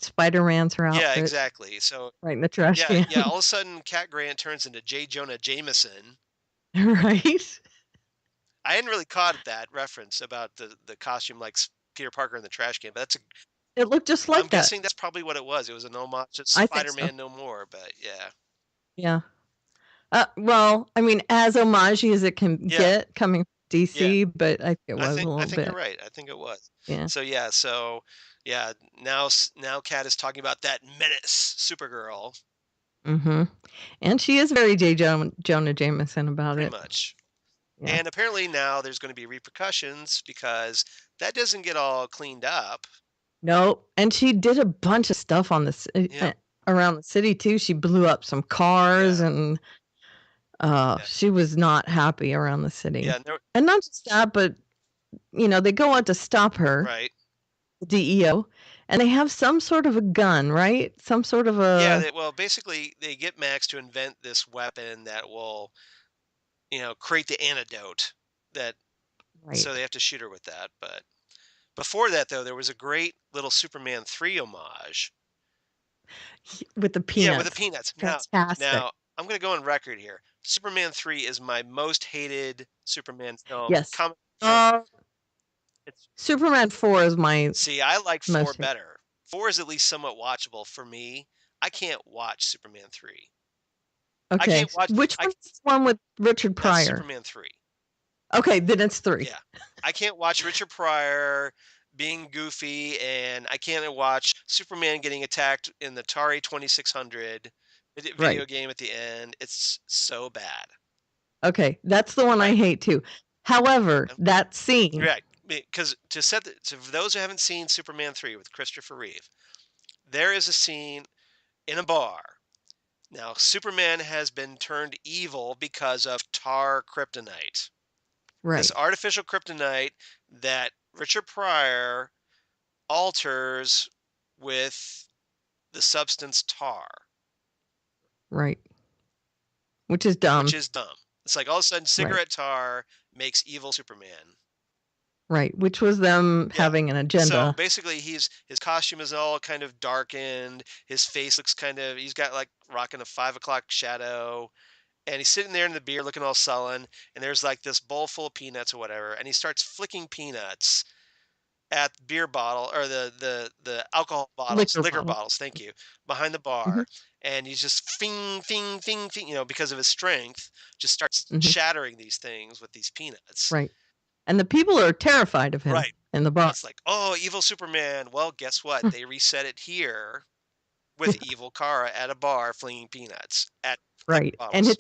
Spider-Man's her Yeah, outfit exactly. So right in the trash yeah, can. yeah. All of a sudden, Cat Grant turns into J. Jonah Jameson. Right? I hadn't really caught that reference about the costume like Peter Parker in the trash can, but It looked just I'm like that. guessing that's probably what it was. It was an homage to I think so. Spider-Man No More, but yeah. Yeah. Well, I mean, as homage as it can Yeah. get coming from Yeah. DC, but I think it was a I little think you're bit. right. I think it was. Yeah. So now Cat is talking about that menace, Supergirl, Mhm. And she is very Jonah Jameson about pretty it. much. Yeah. And apparently now there's going to be repercussions because that doesn't get all cleaned up. No, and she did a bunch of stuff on this Yeah. around the city too. She blew up some cars Yeah. and Yeah. she was not happy around the city. Yeah. And not just that, but they go out to stop her, Right. the DEO, and they have some sort of a gun, right? Some sort of Yeah. a Well, basically, they get Max to invent this weapon that will, create the antidote that. So right they have to shoot her with that. But before that, though, there was a great little Superman 3 homage. with the Yeah, with the peanuts. peanuts. Fantastic. Now I'm going to go on record here. Superman 3 is my most hated Superman film. Yes. Comic film. It's Superman 4 is my See, I like 4 most hated. better. 4 is at least somewhat watchable for me. I can't watch Superman 3. I Okay. can't watch Which one's the one with Richard That's Pryor? Superman 3. Okay, then it's 3. Yeah. I can't watch Richard Pryor being goofy, and I can't watch Superman getting attacked in the Atari 2600 video Right. game at the end. It's so bad. Okay, that's the one I Right. hate too. However, that scene. Right. Because for those who haven't seen Superman 3 with Christopher Reeve, there is a scene in a bar. Now, Superman has been turned evil because of tar kryptonite. Right. This artificial kryptonite that Richard Pryor alters with the substance tar. Right. Which is dumb. It's like all of a sudden cigarette tar makes evil Superman. Right, which was them having an agenda. So basically his costume is all kind of darkened. His face looks he's got like rocking a 5 o'clock shadow. And he's sitting there in the beer looking all sullen. And there's like this bowl full of peanuts or whatever. And he starts flicking peanuts at the beer bottle or the alcohol bottles, liquor bottles, thank you, behind the bar. And he's just fing, fing, fing, fing, because of his strength, just starts shattering these things with these peanuts. Right. And the people are terrified of him in the bar. It's like, oh, evil Superman. Well, guess what? They reset it here with evil Kara at a bar flinging peanuts at right. bottles. And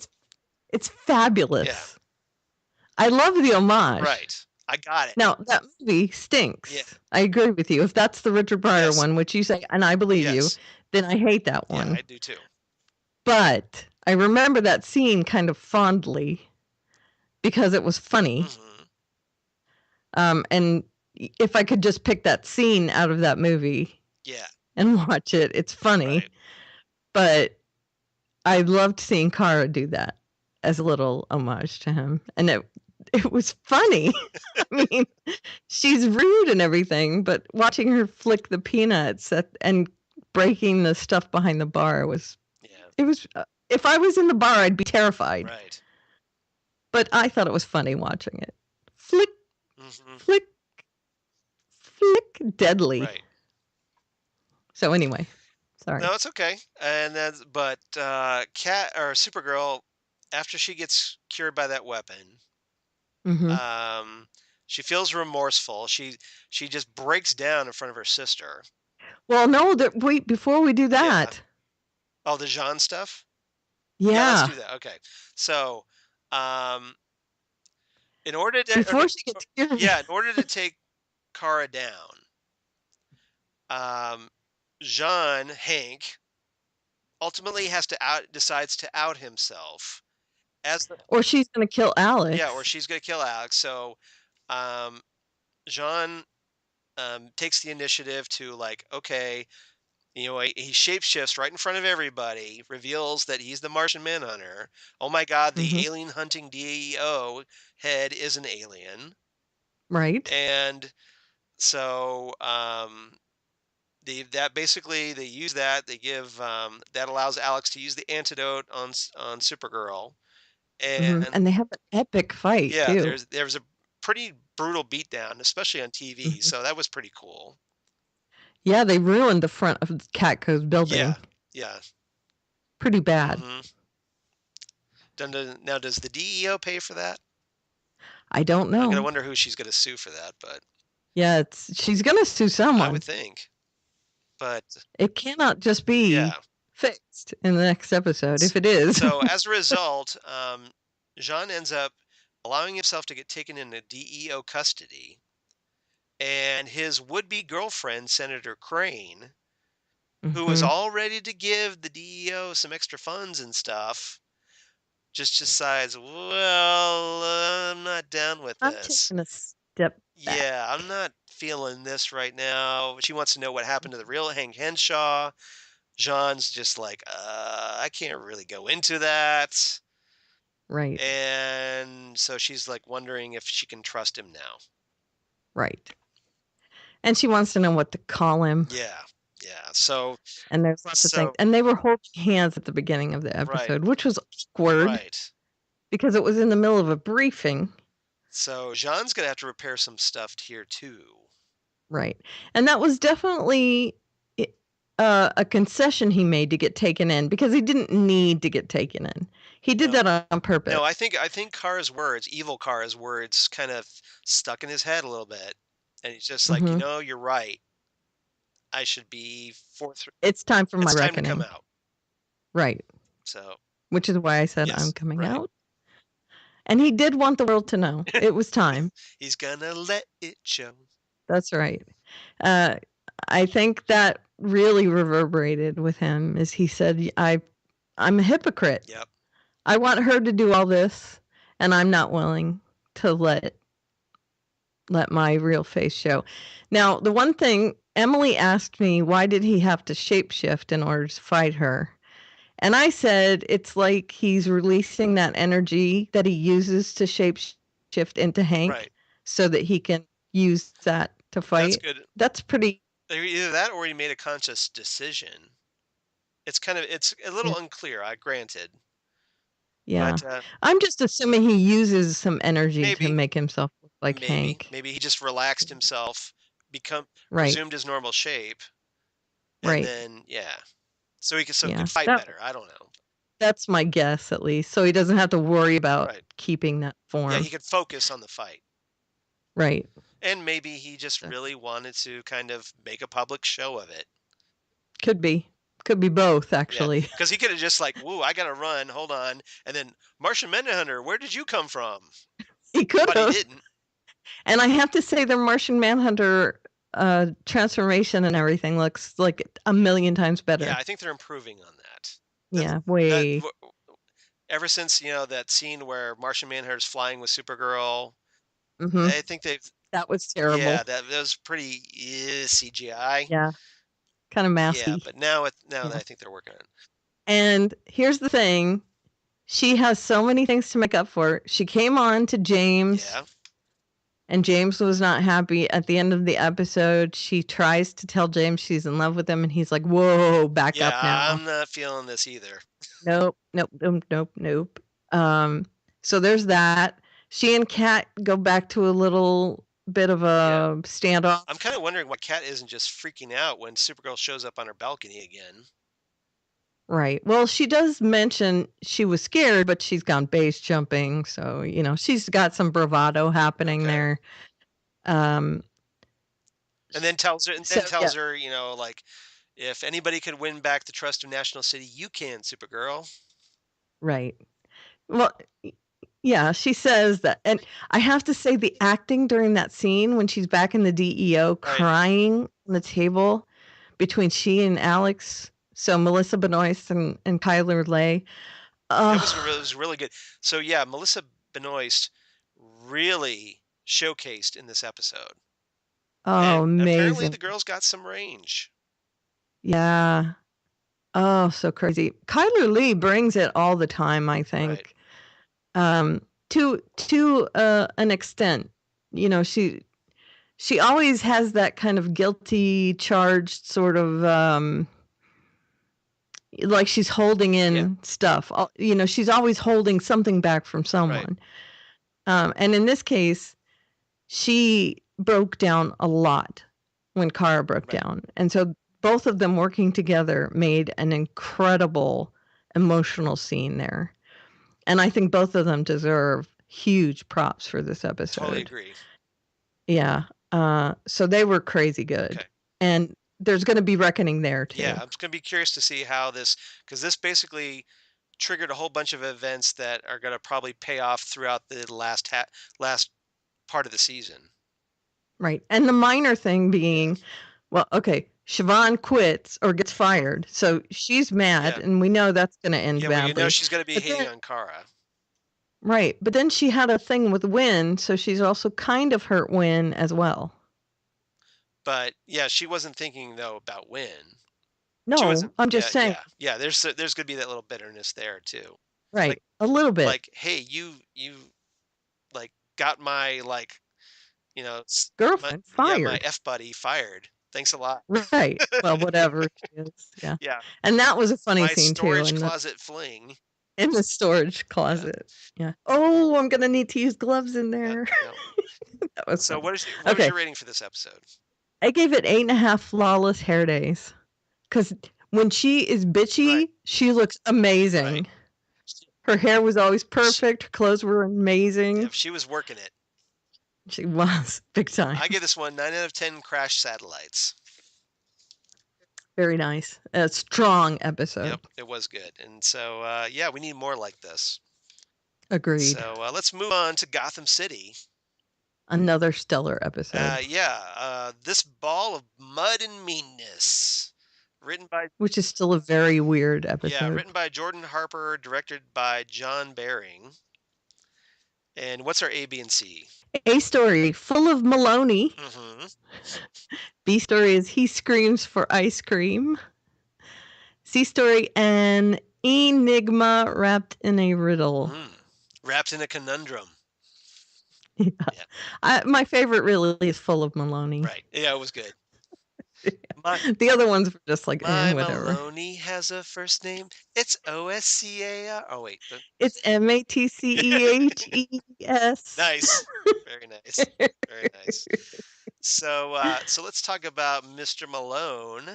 it's fabulous. Yeah. I love the homage. Right. I got it. Now, that movie stinks. Yeah. I agree with you. If that's the Richard Pryor one, which you say, and I believe you, then I hate that one. Yeah, I do too. But I remember that scene kind of fondly because it was funny. And if I could just pick that scene out of that movie and watch it, it's funny. Right. But I loved seeing Kara do that as a little homage to him. And it was funny. I mean, she's rude and everything, but watching her flick the peanuts and breaking the stuff behind the bar was, it was, if I was in the bar, I'd be terrified. Right. But I thought it was funny watching it. Flick, flick, flick, deadly. Right. So anyway, sorry. No, it's okay. And then, but Supergirl, after she gets cured by that weapon, She feels remorseful. She just breaks down in front of her sister. Well, no, wait, before we do Yeah. that. Oh, the Jean stuff? Yeah. Let's do that. Okay. So, in order to Before she gets scared. in order to take Kara down, Hank ultimately decides to out himself as or she's going to kill Alex. Yeah, or she's going to kill Alex. So, Jean takes the initiative to, like, okay, he shapeshifts right in front of everybody, reveals that he's the Martian Manhunter. Oh my God, the alien hunting DEO head is an alien. Right. And so they use that. They give that allows Alex to use the antidote on Supergirl. And they have an epic fight too. There's a pretty brutal beatdown, especially on TV. So that was pretty cool. Yeah, they ruined the front of Catco's building. Yeah. Pretty bad. Now, does the DEO pay for that? I don't know. I'm gonna wonder who she's gonna sue for that, but yeah, she's gonna sue someone. I would think, but it cannot just be fixed in the next episode. If it is, so as a result, Jean ends up allowing himself to get taken into DEO custody, and his would-be girlfriend, Senator Crane, who was all ready to give the DEO some extra funds and stuff, just decides, well, I'm not down with this. I'm taking a step back. Yeah, I'm not feeling this right now. She wants to know what happened to the real Hank Henshaw. Jean's just like, I can't really go into that. Right. And so she's like wondering if she can trust him now. Right. And she wants to know what to call him. Yeah. So, and there's lots of things. And they were holding hands at the beginning of the episode, which was awkward. Right. Because it was in the middle of a briefing. So Jean's going to have to repair some stuff here too. Right. And that was definitely a concession he made to get taken in, because he didn't need to get taken in. He did that on purpose. No, I think Kara's words, evil Kara's words, kind of stuck in his head a little bit. And he's just like, you're right. I should be It's time for my reckoning. It's time to come out. Right. So. Which is why I said I'm coming out. And he did want the world to know. It was time. He's gonna let it show. That's right. I think that really reverberated with him, as he said, I'm a hypocrite. Yep. I want her to do all this, and I'm not willing to let my real face show. Now, the one thing, Emily asked me, why did he have to shapeshift in order to fight her? And I said, it's like he's releasing that energy that he uses to shapeshift into Hank, so that he can use that to fight. That's good. That's pretty. Either that, or he made a conscious decision. It's a little unclear, granted. Yeah. But, I'm just assuming he uses some energy to make himself look like Hank. Maybe he just relaxed himself, resumed his normal shape. And then, so he could fight better. I don't know. That's my guess, at least. So he doesn't have to worry about keeping that form. Yeah, he could focus on the fight. Right. And maybe he just really wanted to kind of make a public show of it. Could be. Could be both, actually. Because he could have just like, woo, I got to run. Hold on. And then, Martian Manhunter, where did you come from? He could have. But he didn't. And I have to say, the Martian Manhunter transformation and everything looks like a million times better. Yeah, I think they're improving on that. Way. Ever since, that scene where Martian Manhunter's flying with Supergirl, I think that was terrible. Yeah, that was pretty CGI. Yeah, kind of massy. Yeah, but now I think they're working on it. And here's the thing. She has so many things to make up for. She came on to James. Yeah. And James was not happy. At the end of the episode, she tries to tell James she's in love with him, and he's like, whoa, back up now. Yeah, I'm not feeling this either. Nope. So there's that. She and Kat go back to a little bit of a standoff. I'm kind of wondering why Kat isn't just freaking out when Supergirl shows up on her balcony again. Right. Well, she does mention she was scared, but she's gone base jumping. So, she's got some bravado happening there. Um, And then tells her, so yeah, you know, like, if anybody could win back the trust of National City, you can, Supergirl. right. Well, yeah, she says that. And I have to say, the acting during that scene when she's back in the DEO Right. crying on the table between she and Alex, so Melissa Benoist and Kyler Lay. It was Oh, really good. So yeah, Melissa Benoist really showcased in this episode. oh, And apparently amazing. the girl's got some range. Yeah. Oh, so crazy. Kyler Lee brings it all the time, I Right. think. To an extent. You know, she always has that kind of guilty charged sort of like she's holding Yeah. in stuff. You know, she's always holding something back from Right. someone. And in this case, she broke down a lot when Kara broke Right. down. And so both of them working together made an incredible emotional scene there. And I think both of them deserve huge props for this Totally episode. agree. Yeah. So they were crazy good. Okay. And there's going to be reckoning there too. Yeah, I'm just gonna be curious to see how this, because this basically triggered a whole bunch of events that are gonna probably pay off throughout the last part of the season. Right. And the minor thing being, well, okay, Siobhan quits or gets fired. So she's mad, Yeah. and we know that's going to end Yeah, well, you know badly. she's gonna be But hating then, on Kara. right. But then she had a thing with Win, so she's also kind of hurt Win as well. But yeah, she wasn't thinking though about Win. She No, wasn't. I'm Yeah, just saying, yeah. There's gonna be that little bitterness there too. right. Like, A little bit. hey, you like got my, like, you know, Girlfriend my fired. F buddy fired. Thanks a lot. Right. Well, whatever she is. Yeah. Yeah. And that was a funny My scene too. storage closet fling. In the storage closet. Yeah. Oh, I'm gonna need to use gloves in Yeah. there. No. That was So funny. what was Okay. your rating for this episode? I gave it 8.5 flawless hair days. Because when she is bitchy, Right. she looks amazing. Right. Her hair was always perfect. Her clothes were amazing. Yeah, she was working it. She was big time. I give this one 9 out of 10 crash satellites. Very nice. A strong episode. Yep, it was good. And so, yeah, we need more like this. Agreed. So let's move on to Gotham City. Another stellar episode. This ball of mud and meanness. Written by... Which is still a very weird episode. Yeah, written by Jordan Harper, directed by John Baring. And what's our A, B, and C? A story full of Maloney. Mm-hmm. B story is he screams for ice cream. C story, an enigma wrapped in a riddle. Wrapped in a conundrum. Yeah. My favorite really is full of Maloney. Right. Yeah, it was good. The other ones were just like, whatever. whatever. Maloney has a first name. It's O-S-C-A-R. Oh, wait. It's M-A-T-C-E-H-E-S. Nice. Very nice. Very nice. So let's talk about Mr. Malone.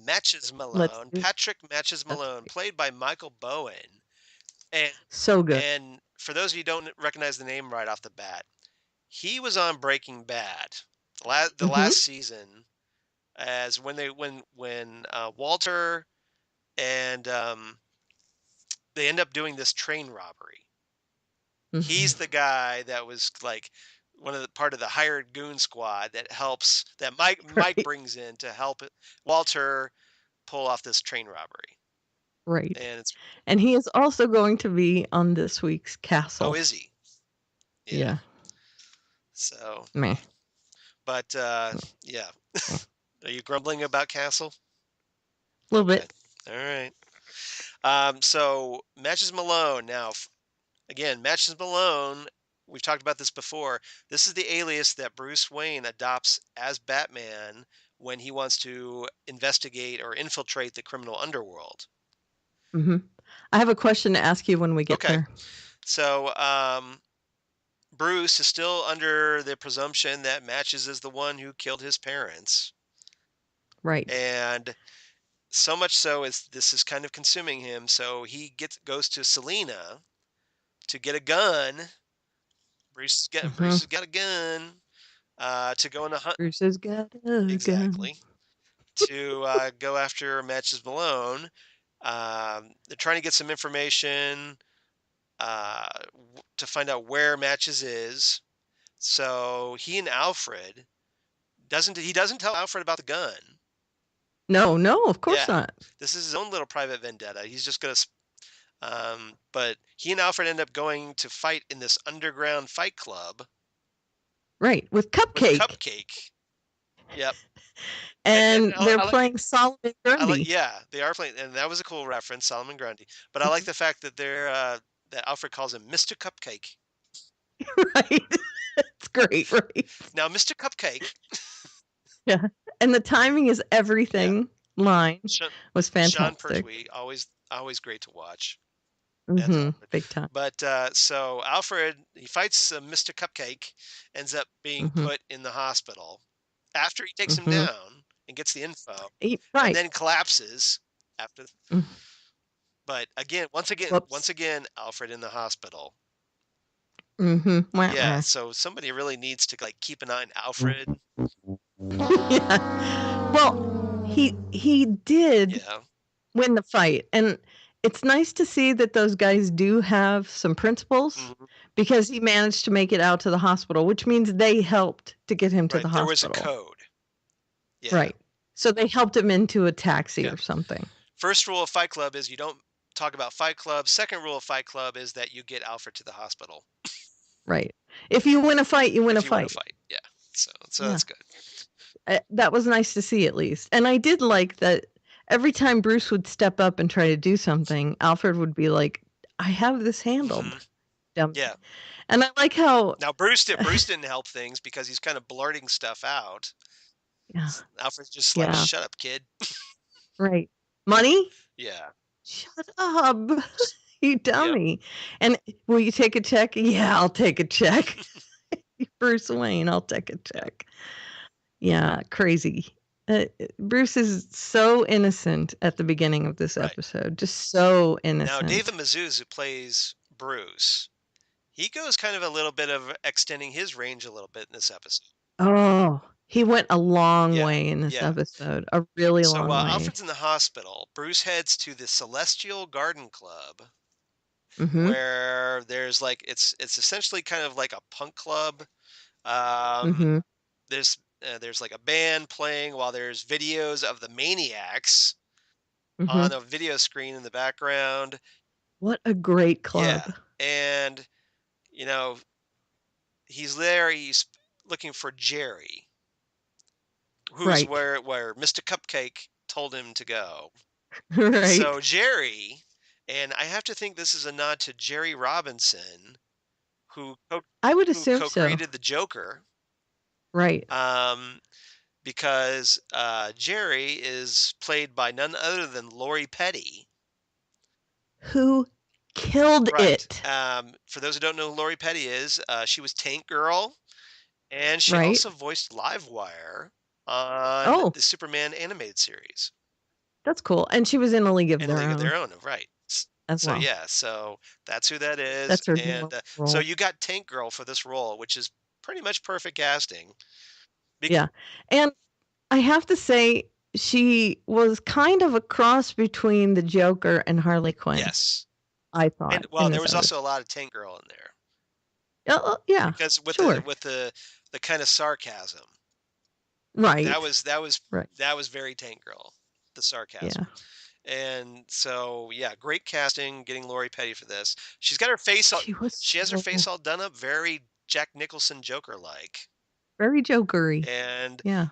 Matches Malone. Patrick Matches Malone, played by Michael Bowen. And so good. And for those of you who don't recognize the name right off the bat, he was on Breaking Bad, the last season, as when Walter and they end up doing this train robbery. He's the guy that was like part of the hired goon squad that helps, that Mike brings in to help Walter pull off this train robbery. Right. And he is also going to be on this week's Castle. Oh, is he? Yeah. So. Meh. But yeah. Are you grumbling about Castle? A little bit. All right. So Matches Malone. Now, again, Matches Malone. We've talked about this before. This is the alias that Bruce Wayne adopts as Batman when he wants to investigate or infiltrate the criminal underworld. Mm-hmm. I have a question to ask you when we get there. So, Bruce is still under the presumption that Matches is the one who killed his parents. Right. And so much so as this is kind of consuming him. So he goes to Selena to get a gun. Bruce has got a gun. to go on the hunt. Bruce has got a Exactly. gun. To go after Matches Malone. They're trying to get some information to find out where Matches is. So he and Alfred doesn't tell Alfred about the gun. No, of course Yeah, not. this is his own little private vendetta. He's just gonna. But he and Alfred end up going to fight in this underground fight club. Right, with With Cupcake. Cupcake. Yep. And they're I like, playing Solomon Grundy. yeah, they are playing, and that was a cool reference, Solomon Grundy. But I like the fact that that Alfred calls him Mr. Cupcake. Right. It's great, right? Now, Mr. Cupcake. Yeah. And the timing is everything. Yeah. Line was Sean fantastic. Pertwee, always great to watch. Big time. But so Alfred, he fights Mr. Cupcake, ends up being put in the hospital after he takes him down and gets the info, and then collapses after. But again, once again, Alfred in the hospital. Yeah, so somebody really needs to like keep an eye on Alfred. Yeah. Well, he did win the fight, and it's nice to see that those guys do have some principles because he managed to make it out to the hospital, which means they helped to get him to the hospital. There was a code. Yeah. Right. So they helped him into a taxi or something. First rule of Fight Club is you don't talk about Fight Club. Second rule of Fight Club is that you get Alfred to the hospital. Right. If you win a fight, you win a fight. Yeah. So that's good. That was nice to see, at least. And I did like that every time Bruce would step up and try to do something, Alfred would be like, I have this handled. Yeah. And I like how... Now, Bruce didn't help things because he's kind of blurting stuff out. Yeah. Alfred's just like, shut up, kid. Right. Money? Yeah. Shut up, you dummy. And will you take a check? Yeah, I'll take a check. Bruce Wayne, I'll take a check. Yeah, crazy. Bruce is so innocent at the beginning of this episode. Just so innocent. Now, David Mazouz, who plays Bruce, he goes kind of a little bit of extending his range a little bit in this episode. Oh, he went a long way in this episode. A really long way. So while Alfred's in the hospital, Bruce heads to the Celestial Garden Club, where there's like it's essentially kind of like a punk club. There's like a band playing while there's videos of the Maniacs on a video screen in the background. What a great club. Yeah. And, he's there. He's looking for Jerry, who's where Mr. Cupcake told him to go. Right. So Jerry, and I have to think this is a nod to Jerry Robinson, who I would assume co-created the Joker. Right. Because Jerry is played by none other than Lori Petty, who killed it. For those who don't know who Lori Petty is, she was Tank Girl, and she also voiced Livewire on the Superman animated series. That's cool. And she was in A League of Their Own. Right. So so that's who that is. That's her role. So you got Tank Girl for this role, which is pretty much perfect casting. Yeah. And I have to say, she was kind of a cross between the Joker and Harley Quinn. Yes. I thought. And there was also a lot of Tank Girl in there. Yeah. Because with the kind of sarcasm. Right. That was very Tank Girl, the sarcasm. Yeah. And so, great casting, getting Lori Petty for this. She's got her face all, she has her face all done up, very Jack Nicholson Joker-like. Very Jokery. And yeah.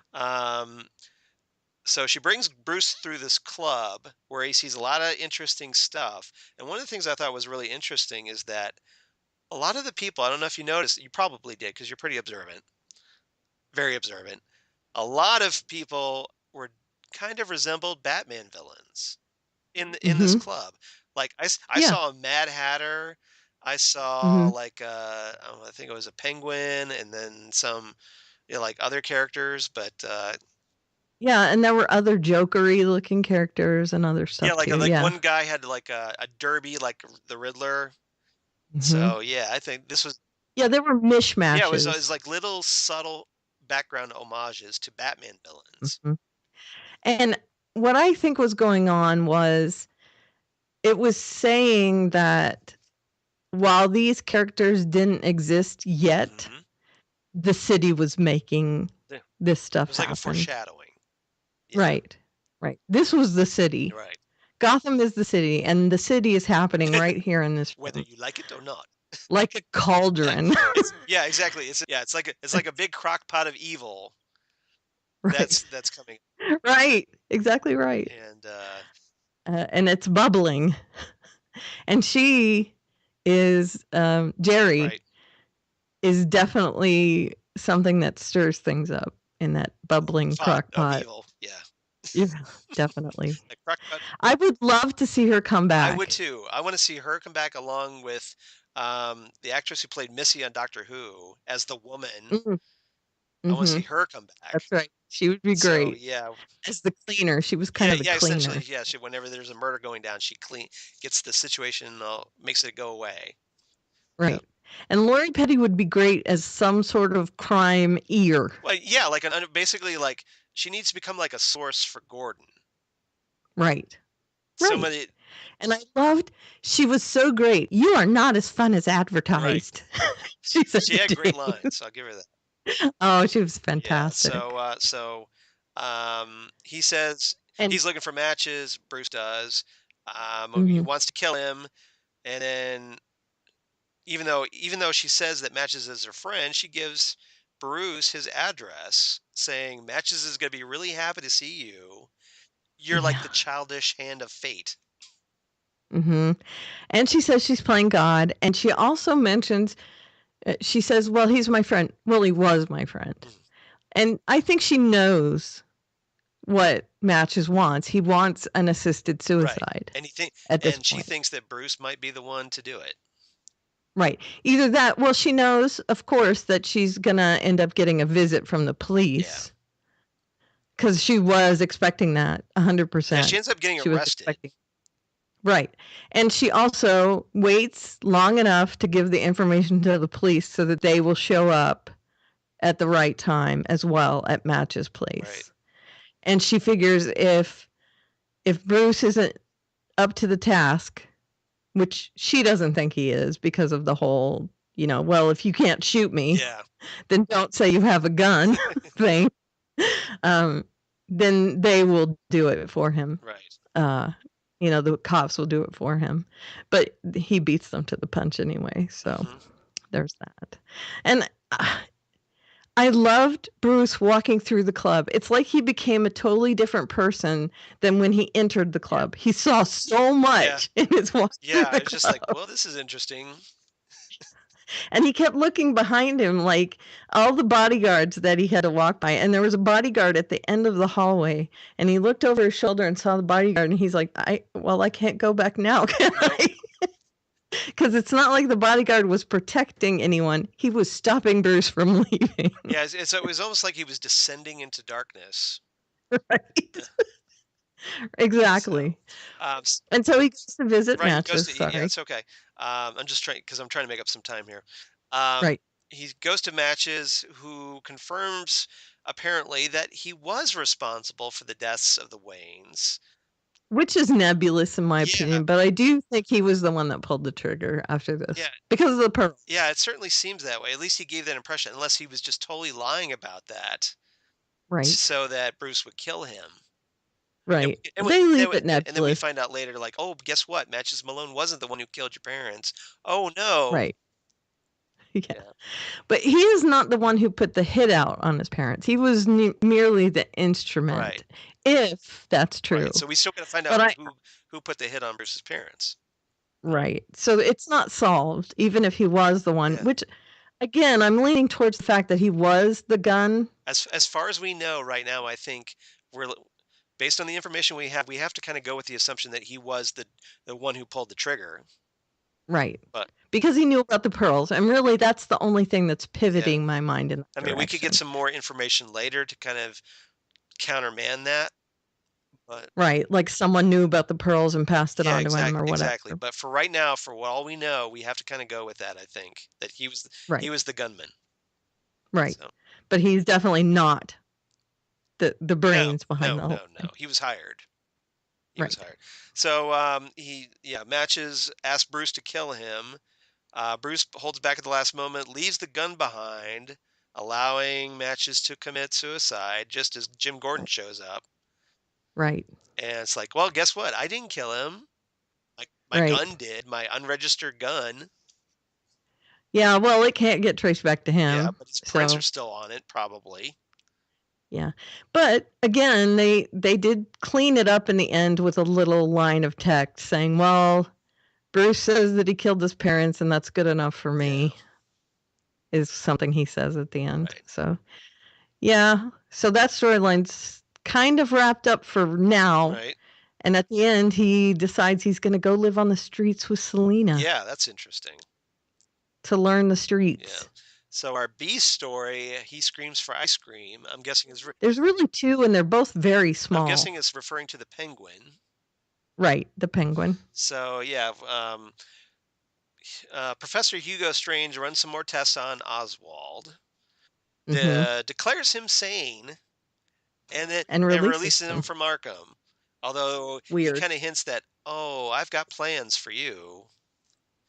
So she brings Bruce through this club where he sees a lot of interesting stuff. And one of the things I thought was really interesting is that a lot of the people, I don't know if you noticed, you probably did because you're pretty observant, very observant. A lot of people were kind of resembled Batman villains in this club. Like I saw a Mad Hatter. I saw like I think it was a Penguin, and then some like other characters, but yeah, and there were other Jokery looking characters and other stuff. One guy had like a derby like the Riddler. So I think this was there were mishmashes. Yeah, it was like little subtle background homages to Batman villains. Mhm. And what I think was going on was it was saying that while these characters didn't exist yet, Mhm. the city was making Yeah. this It stuff was like a happen. foreshadowing. Yeah. Right. Right. This was the city. Right. Gotham is the city, and the city is happening right here in this Whether room, you like it or not. like a cauldron. Yeah, exactly. It's like a big crock pot of evil Right. that's coming, Right. Exactly right. and And it's bubbling. And she is Jerry right. is definitely something that stirs things up in that bubbling crock Of pot. evil. Yeah. Yeah, definitely. Like crock pot. I would love to see her come back. I would too. I want to see her come back along with the actress who played Missy on Doctor Who as the woman. Mm-hmm. I want to see Mm-hmm. her come back. That's right. She would be So great yeah, as the cleaner. She was kind yeah, of the yeah. cleaner. Essentially, yeah. Whenever there's a murder going down, she gets the situation, makes it go away. Right. Yeah. And Lori Petty would be great as some sort of crime ear. Well, yeah, like basically like she needs to become like a source for Gordon. Right. Somebody. Right. And I loved, she was so great. You are not as fun as advertised. Right. She had great lines. I'll give her that. Oh, she was Yeah. fantastic. So he says And he's looking for matches. Bruce does. He Mhm. wants to kill him, and then even though she says that Matches is her friend, she gives Bruce his address, saying Matches is going to be really happy to see you. You're like Yeah. the childish hand of fate. hmm And she says she's playing God. And she also mentions, she says, well, he's my friend. Well, he was my friend. And I think she knows what Matches wants. He wants an assisted suicide. Right. And she thinks that Bruce might be the one to do it. Right. Either that, well, she knows, of course, that she's going to end up getting a visit from the police. Because she was expecting that 100%. Yeah, she ends up getting arrested. Right. And she also waits long enough to give the information to the police so that they will show up at the right time as well at Match's place. Right. And she figures if Bruce isn't up to the task, which she doesn't think he is because of the whole, well, if you can't shoot me, then don't say you have a gun thing. Then they will do it for him. Right. The cops will do it for him. But he beats them to the punch anyway. So there's that. And I loved Bruce walking through the club. It's like he became a totally different person than when he entered the club. He saw so much in his walk. Yeah, it's just like, well, this is interesting. And he kept looking behind him, like all the bodyguards that he had to walk by. And there was a bodyguard at the end of the hallway. And he looked over his shoulder and saw the bodyguard. And he's like, I can't go back now, can I? Because it's not like the bodyguard was protecting anyone. He was stopping Bruce from leaving. Yeah, so it was almost like he was descending into darkness. Right. Exactly. And so he goes to visit Matches. Yeah, it's okay. I'm just trying to make up some time here. Right. He goes to Matches, who confirms apparently that he was responsible for the deaths of the Waynes. Which is nebulous in my opinion, but I do think he was the one that pulled the trigger after this. Yeah. Because of the pearls. Yeah, it certainly seems that way. At least he gave that impression, unless he was just totally lying about that. Right. So that Bruce would kill him. Right. They leave it nebulous. And then we find out later, like, oh, guess what? Matches Malone wasn't the one who killed your parents. Oh, no. Right. Yeah. But he is not the one who put the hit out on his parents. He was merely the instrument. Right. If that's true. Right. So we still got to find out who put the hit on Bruce's parents. Right. So it's not solved, even if he was the one, which, again, I'm leaning towards the fact that he was the gun. As far as we know right now, I think based on the information we have to kind of go with the assumption that he was the one who pulled the trigger. Right. But because he knew about the pearls, and really that's the only thing that's pivoting my mind in that direction. We could get some more information later to kind of countermand that. But right, like someone knew about the pearls and passed it on to him or whatever. Exactly. But for right now, for all we know, we have to kind of go with that. I think that he was the gunman. Right. So. but he's definitely not the brains behind the whole thing. No. He was hired. He was Right. hired. So Matches asks Bruce to kill him. Bruce holds back at the last moment, leaves the gun behind, allowing Matches to commit suicide just as Jim Gordon shows up. Right. And it's like, well, guess what? I didn't kill him. My Right. gun did. My unregistered gun. Yeah, well, it can't get traced back to him. Yeah, but his prints are still on it, probably. Yeah. But again, they did clean it up in the end with a little line of text saying, well, Bruce says that he killed his parents and that's good enough for me, is something he says at the end. Right. So, yeah. So that storyline's kind of wrapped up for now. Right. And at the end, he decides he's going to go live on the streets with Selena. Yeah, that's interesting. To learn the streets. Yeah. So our B story, he screams for ice cream. I'm guessing is there's really two, and they're both very small. I'm guessing it's referring to the Penguin. Right, the Penguin. So yeah, Professor Hugo Strange runs some more tests on Oswald. Declares him sane, and then releases him from Arkham. Although he kind of hints that, oh, I've got plans for you.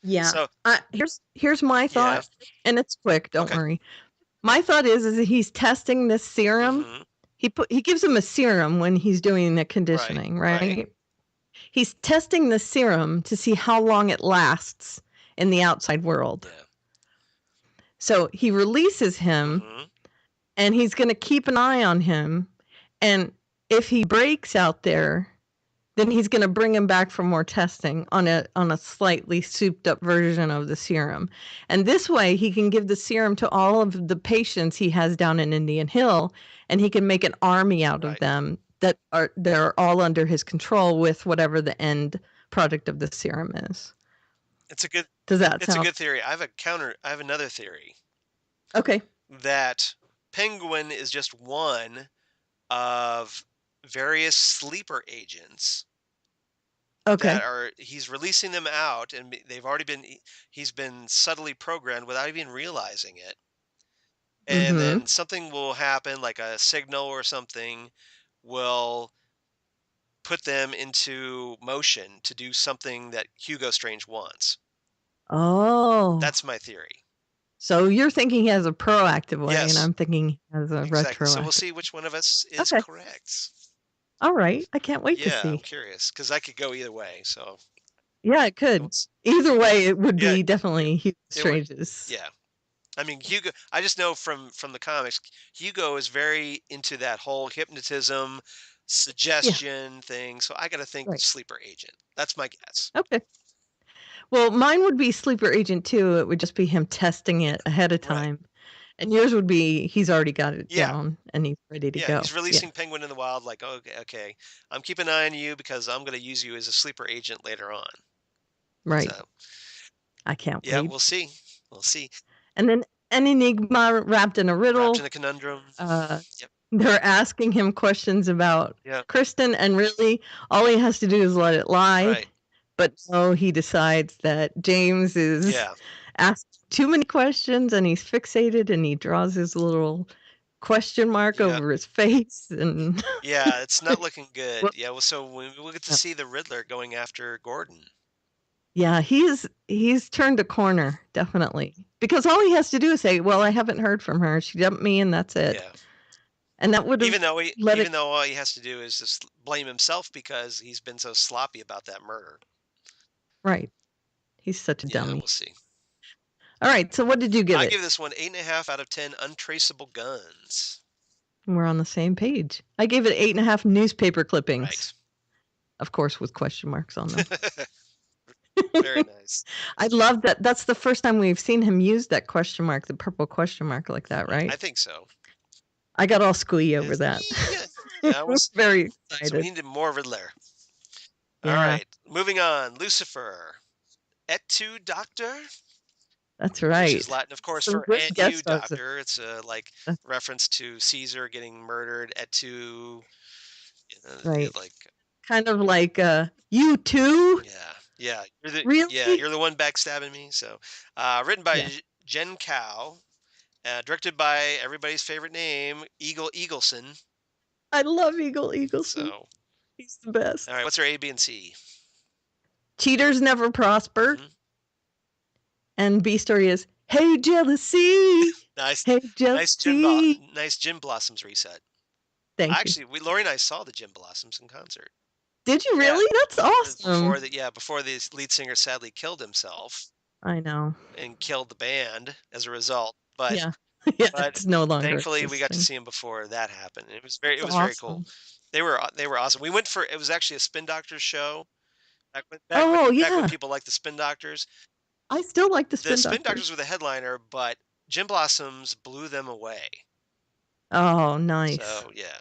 Yeah. So here's my thought, and it's quick. Don't worry. My thought is that he's testing this serum. He gives him a serum when he's doing the conditioning, right? He's testing the serum to see how long it lasts in the outside world. Yeah. So he releases him, and he's going to keep an eye on him. And if he breaks out there, then he's going to bring him back for more testing on a slightly souped up version of the serum. And this way he can give the serum to all of the patients he has down in Indian Hill, and he can make an army out of them they're all under his control with whatever the end product of the serum is. It's a good It's a good theory. I have another theory. Okay. That Penguin is just one of various sleeper agents. Okay. He's releasing them out, and he's been subtly programmed without even realizing it. And then something will happen, like a signal or something will put them into motion to do something that Hugo Strange wants. Oh. That's my theory. So you're thinking he has a proactive way, and I'm thinking he has a retroactive. So we'll see which one of us is correct. All right. I can't wait to see. Yeah, I'm curious, because I could go either way. So yeah, it could. Either way, it would be definitely Hugo Strange's. Yeah. I mean, Hugo, I just know from the comics, Hugo is very into that whole hypnotism, suggestion thing. So I got to think sleeper agent. That's my guess. Okay. Well, mine would be sleeper agent too. It would just be him testing it ahead of time. Right. And yours would be he's already got it down and he's ready to go. He's releasing Penguin in the wild. Like, okay, I'm keeping an eye on you because I'm going to use you as a sleeper agent later on. Right. So, I can't wait. Yeah, we'll see. And then an enigma wrapped in a riddle. Wrapped in a conundrum. They're asking him questions about Kristen, and really all he has to do is let it lie. Right. But no, he decides that James is asked too many questions and he's fixated, and he draws his little question mark over his face. And yeah, it's not looking good. So we'll get to see the Riddler going after Gordon. Yeah, he's turned a corner, definitely. Because all he has to do is say, well, I haven't heard from her. She dumped me and that's it. Yeah. And that would even though all he has to do is just blame himself because he's been so sloppy about that murder. Right. He's such a dummy. We'll see. All right, so what did you give it? I give this one 8.5 out of 10 untraceable guns. We're on the same page. I gave it 8.5 newspaper clippings. Right. Of course, with question marks on them. Very nice. I love that. That's the first time we've seen him use that question mark, the purple question mark like that, right? I think so. I got all squee over that. Yeah, I was very excited. So we needed more Riddler. Yeah. All right, moving on. Lucifer. Et tu, Doctor? That's right. Which is Latin, of course, for et tu, Doctor. It's a reference to Caesar getting murdered. Et tu. Right. Kind of like you too. Yeah. Really? Yeah, you're the one backstabbing me. So, written by Jen Cao. Directed by everybody's favorite name, Eagle Eagleson. I love Eagle Eagleson. So, He's the best. all right, what's our A, B, and C? Cheaters never prosper. Mhm. And B story is, hey, jealousy. Nice, Hey, nice jealousy. nice Gin Blossoms reset. Thank you. Actually, Lori and I saw the Gin Blossoms in concert. Did you Yeah. really? That's Before awesome. before the lead singer sadly killed himself I know. and killed the band as a result. But Yeah. Yeah, but it's no longer thankfully we got to existing. see him before that happened. It was That's very cool. awesome. They were awesome. We went for it was actually a Spin Doctors show. Oh, Back when yeah. people liked the Spin Doctors. I still like the The Spin Spin Doctors. Doctors were the headliner, but Gin Blossoms blew them away. Oh, nice. So yeah.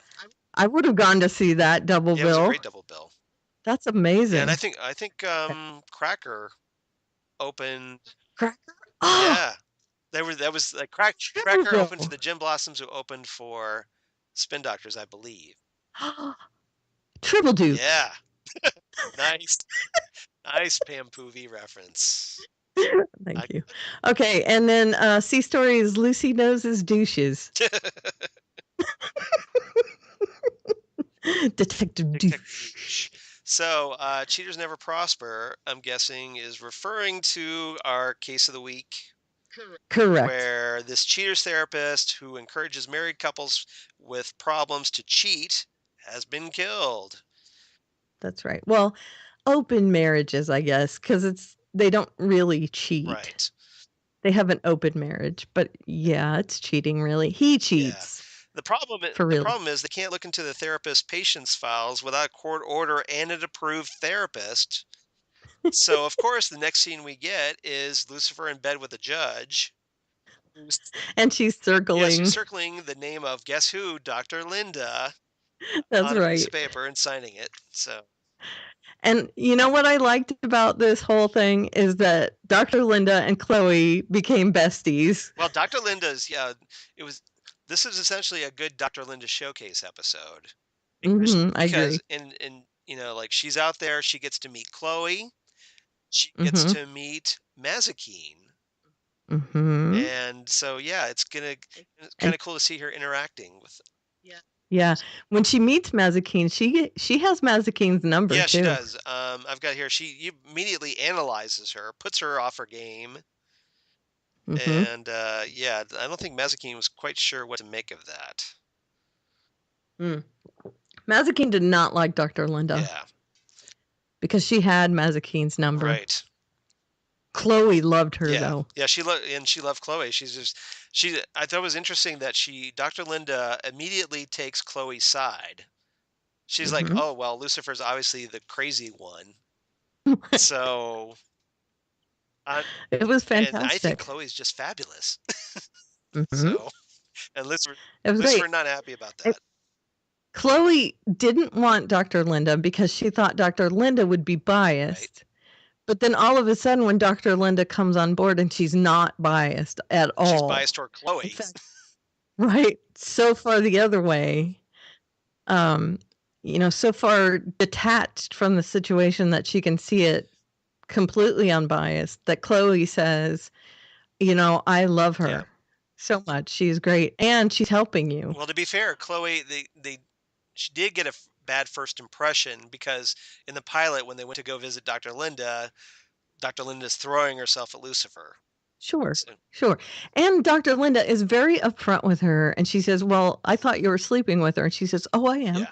I would have gone to see that double Yeah, it was a bill. great double bill. That's amazing. Yeah, and I think Cracker opened. Cracker? Oh, Yeah, that was like Cracker opened for the Gin Blossoms, who opened for Spin Doctors, I believe. Triple Duke. Yeah, nice, nice Pam Poovey reference. Thank you. Okay, and then C story is Lucy knows his douches. Detective Douche. So, Cheaters Never Prosper, I'm guessing, is referring to our case of the week. Correct. Where this cheaters therapist who encourages married couples with problems to cheat has been killed. That's right. Well, open marriages, I guess, because they don't really cheat. Right. They have an open marriage, but yeah, it's cheating really. He cheats. Yeah. The problem is they can't look into the therapist's patient's files without a court order and an approved therapist. So of course the next scene we get is Lucifer in bed with a judge. And she's circling. Yeah, she's circling the name of guess who, Dr. Linda. That's on a piece right. of paper and signing it. So. And you know what I liked about this whole thing is that Dr. Linda and Chloe became besties. Well, Dr. Linda's, yeah, this is essentially a good Dr. Linda showcase episode. I agree. in you know, like she's out there, she gets to meet Chloe, she gets to meet Mazikeen. And so yeah, it's kind of cool to see her interacting with. Yeah, when she meets Mazikeen, she has Mazikeen's number Yeah, too. she does. I've got here. She immediately analyzes her, puts her off her game. And yeah, I don't think Mazikeen was quite sure what to make of that. Mazikeen did not like Dr. Linda. Yeah. Because she had Mazikeen's number. Right. Chloe loved her though. Yeah, she loved Chloe. I thought it was interesting that Dr. Linda immediately takes Chloe's side. She's like, "Oh, well, Lucifer's obviously the crazy one." So it was fantastic. And I think Chloe's just fabulous. So, and Lucifer not happy about that. Chloe didn't want Dr. Linda because she thought Dr. Linda would be biased. Right. But then all of a sudden when Dr. Linda comes on board and she's not biased at all. She's biased toward Chloe. In fact, right. So far the other way. So far detached from the situation that she can see it completely unbiased, that Chloe says, I love her so much. She's great. And she's helping you. Well, to be fair, Chloe, she did get a bad first impression because in the pilot, when they went to go visit Dr. Linda's throwing herself at Lucifer. Sure. And Dr. Linda is very upfront with her. And she says, well, I thought you were sleeping with her. And she says, oh, I am. Yeah.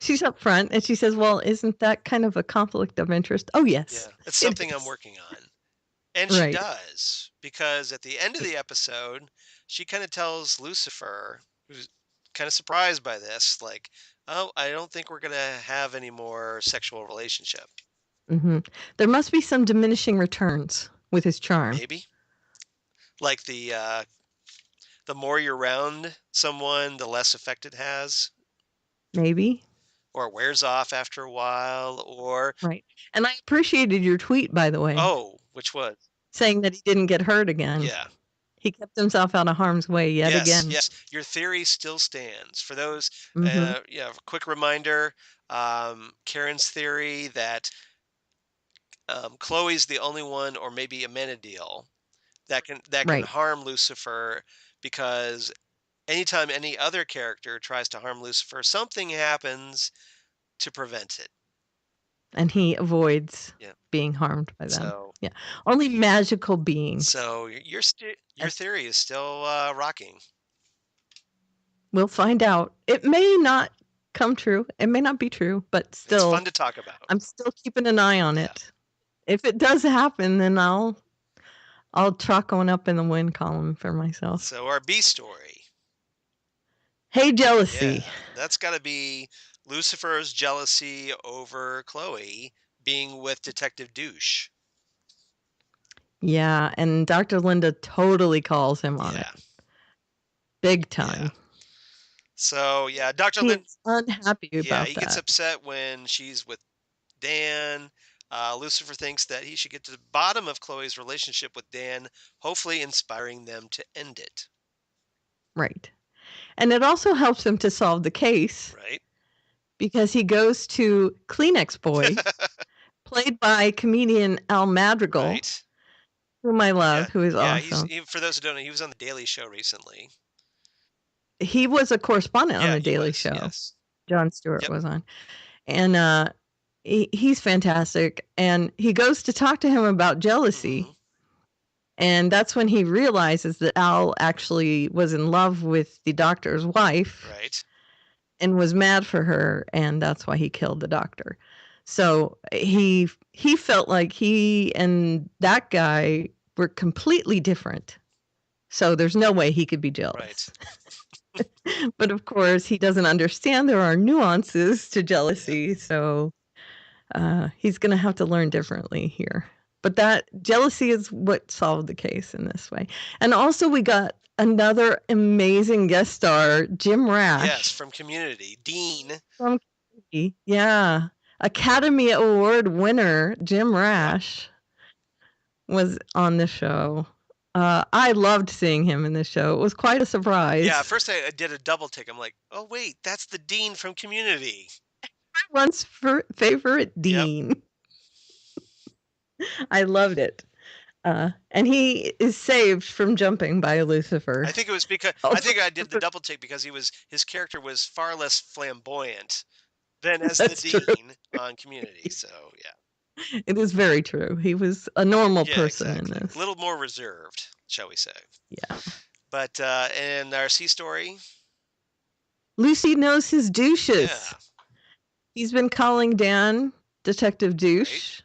She's upfront. And she says, well, isn't that kind of a conflict of interest? Oh, yes. Yeah, it's something I'm working on. And she does. Because at the end of the episode, she kind of tells Lucifer, who's kind of surprised by this, like, oh, I don't think we're going to have any more sexual relationship. There must be some diminishing returns with his charm. Maybe. Like the more you're around someone, the less effect it has. Maybe. Or it wears off after a while, or... Right. And I appreciated your tweet, by the way. Oh, which was? Saying that he didn't get hurt again. Yeah. He kept himself out of harm's way yet again. Yes, your theory still stands. For those, quick reminder, Karen's theory that Chloe's the only one, or maybe Amenadiel, that can Right. harm Lucifer, because anytime any other character tries to harm Lucifer, something happens to prevent it. And he avoids Yeah. being harmed by them. So Yeah. Only magical beings. so your theory is still rocking. We'll find out. It may not come true. It may not be true, but still, It's fun to talk about. I'm still keeping an eye on Yeah. it. If it does happen, then I'll chalk one up in the win column for myself. So our B story. Hey, jealousy. Yeah, that's got to be Lucifer's jealousy over Chloe being with Detective Douche. Yeah, and Dr. Linda totally calls him on it. Big time. Yeah. So, yeah, Dr. He's Linda. unhappy about that. He gets upset when she's with Dan. Lucifer thinks that he should get to the bottom of Chloe's relationship with Dan, hopefully inspiring them to end it. Right. And it also helps him to solve the case. Right. Because he goes to Kleenex Boy, played by comedian Al Madrigal, right. whom I love, who is awesome. For those who don't know, he was on The Daily Show recently. He was a correspondent on The Daily Show. Yes. Jon Stewart was on. And he's fantastic. And he goes to talk to him about jealousy. Mm-hmm. And that's when he realizes that Al actually was in love with the doctor's wife. Right. And was mad for her, and that's why he killed the doctor. So he felt like he and that guy were completely different. So there's no way he could be jealous. Right. But of course, he doesn't understand there are nuances to jealousy. Yep. So he's going to have to learn differently here. But that jealousy is what solved the case in this way. And also we got another amazing guest star, Jim Rash. Yes, from Community. Dean. From Community, yeah. Academy Award winner Jim Rash was on the show. I loved seeing him in the show. It was quite a surprise. Yeah, first I did a double take. I'm like, oh, wait, that's the Dean from Community. Everyone's favorite Dean. Yep. I loved it. And he is saved from jumping by Lucifer. I think it was because I think I did the double take because his character was far less flamboyant than as the Dean on Community. So yeah, it is very true. He was a normal person in this. A little more reserved, shall we say? Yeah. But in our C story, Lucy knows his douches. Yeah. He's been calling Dan Detective Douche. Right.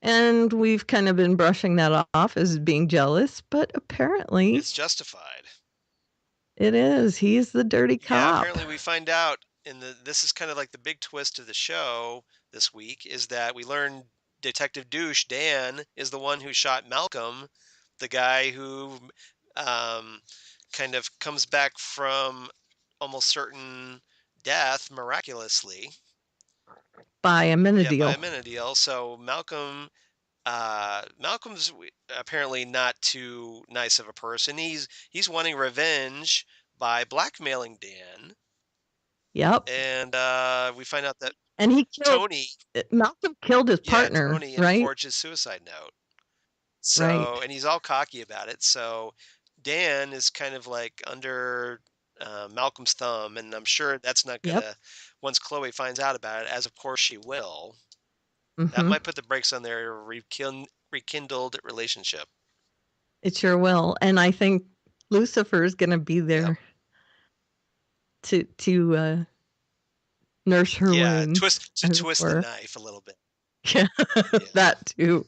And we've kind of been brushing that off as being jealous, but apparently it's justified. It is. He's the dirty cop. Yeah, apparently we find out this is kind of like the big twist of the show this week is that we learn Detective Douche, Dan, is the one who shot Malcolm, the guy who kind of comes back from almost certain death miraculously. By Amenadiel. Yeah, by Amenadiel. So Malcolm's apparently not too nice of a person. He's wanting revenge by blackmailing Dan. Yep. And we find out that he killed Tony. Malcolm killed his partner, Tony, right? And forged his suicide note. So, right. And he's all cocky about it. So Dan is kind of like under Malcolm's thumb, and I'm sure that's not gonna. Once Chloe finds out about it, as of course she will, that might put the brakes on their rekindled relationship. It sure will, and I think Lucifer is going to be there to nurse her wounds. twist the knife a little bit. Yeah, that too.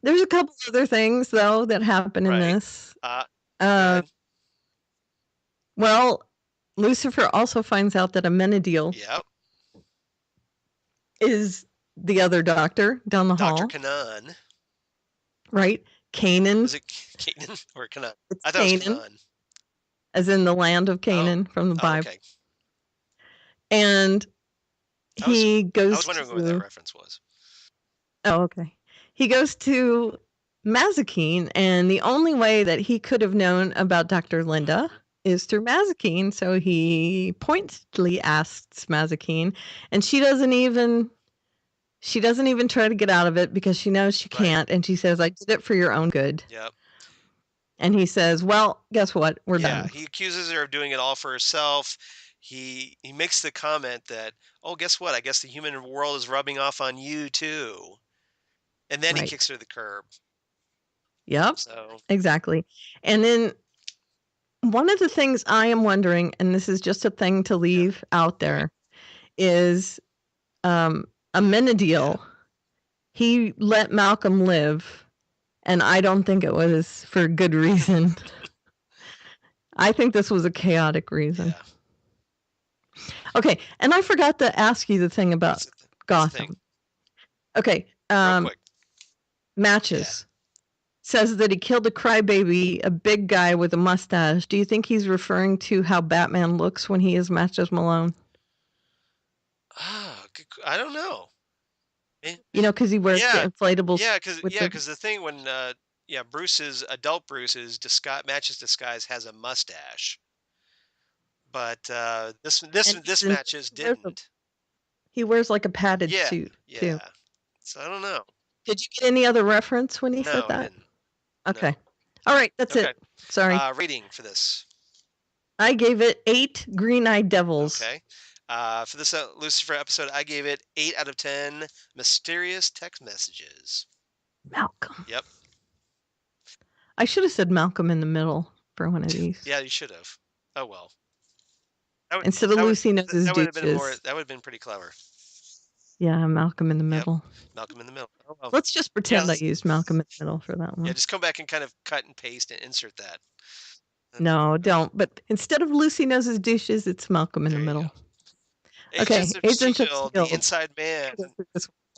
There's a couple other things though that happen in this. Well, Lucifer also finds out that Amenadiel is the other doctor down the hall. Dr. Kanan. Right? Canaan. Was it Canaan or Kanan? I thought Canaan, it was Kanan. as in the land of Canaan from the Bible. Okay. And he goes. I was wondering what that reference was. Oh, okay. He goes to Mazikeen, and the only way that he could have known about Dr. Linda is through Mazikeen. So he pointedly asks Mazikeen, and she doesn't even try to get out of it because she knows she can't, and she says, "I did it for your own good." Yep. And he says, well, guess what? We're Yeah, done. he accuses her of doing it all for herself. He makes the comment that, oh, guess what? I guess the human world is rubbing off on you too. And then he kicks her to the curb. Yep. So exactly. And then one of the things I am wondering, and this is just a thing to leave out there, is Amenadiel. He let Malcolm live, and I don't think it was for good reason. I think this was a chaotic reason. Okay, and I forgot to ask you the thing about Gotham. Okay, real quick. Matches says that he killed a crybaby, a big guy with a mustache. Do you think he's referring to how Batman looks when he is Matches Malone? I don't know. You know, because he wears the inflatables. Yeah, because the thing when Bruce's adult Bruce's Match's disguise has a mustache, but this Matches didn't. He wears like a padded suit too. So I don't know. Did you get any other reference when he said No, that? I didn't. Okay. No. All right, that's it. Sorry. Rating for this. I gave it 8 green-eyed devils. Okay. For this Lucifer episode, I gave it 8 out of 10 mysterious text messages. Malcolm. Yep. I should have said Malcolm in the middle for one of these. Yeah, you should have. Oh well. Instead of Lucy knows his douches. That would have been pretty clever. Yeah, Malcolm in the middle. Malcolm in the middle. Oh, well. Let's just pretend I used Malcolm in the middle for that one. Yeah, just come back and kind of cut and paste and insert that. No, don't. But instead of Lucy knows his douches, it's Malcolm in the middle. Okay, Agents of S.H.I.E.L.D. The Inside Man.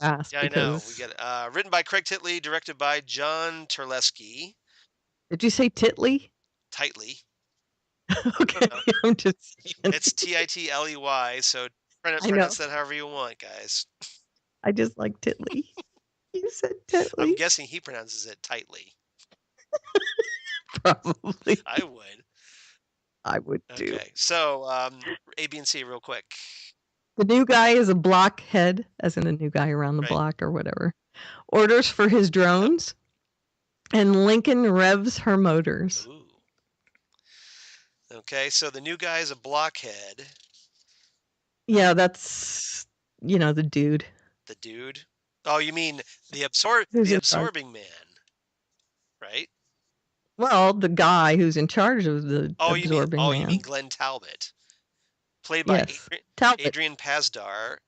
Fast I know. We get written by Craig Titley, directed by John Terlesky. Did you say Titley? Tightly. Okay, I'm just saying. It's Titley, so pronounce that however you want, guys. I just like Titley. You said Titley. I'm guessing he pronounces it tightly. Probably. I would. I would too. Okay, so A, B, and C real quick. The new guy is a blockhead, as in a new guy around the block or whatever. Orders for his drones, and Lincoln revs her motors. Ooh. Okay, so the new guy is a blockhead. Yeah, that's, the dude. The dude? Oh, you mean the absorbing man, right? Well, the guy who's in charge of the absorbing man. You mean Glenn Talbot, played by Adrian Pasdar.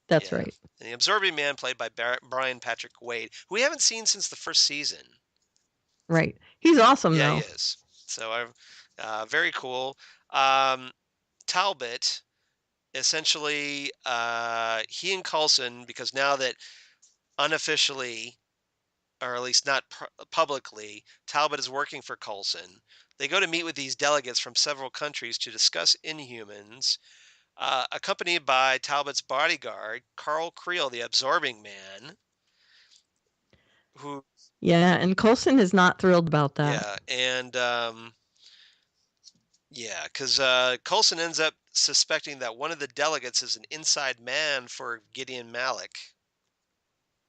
That's right. And the absorbing man, played by Brian Patrick Wade, who we haven't seen since the first season. Right. He's awesome, though. Yeah, he is. So, very cool. Talbot, essentially, he and Coulson, because now that unofficially, or at least not publicly, Talbot is working for Coulson. They go to meet with these delegates from several countries to discuss Inhumans, accompanied by Talbot's bodyguard, Carl Creel, the absorbing man. Yeah, and Coulson is not thrilled about that. Yeah, and because Coulson ends up suspecting that one of the delegates is an inside man for Gideon Malik.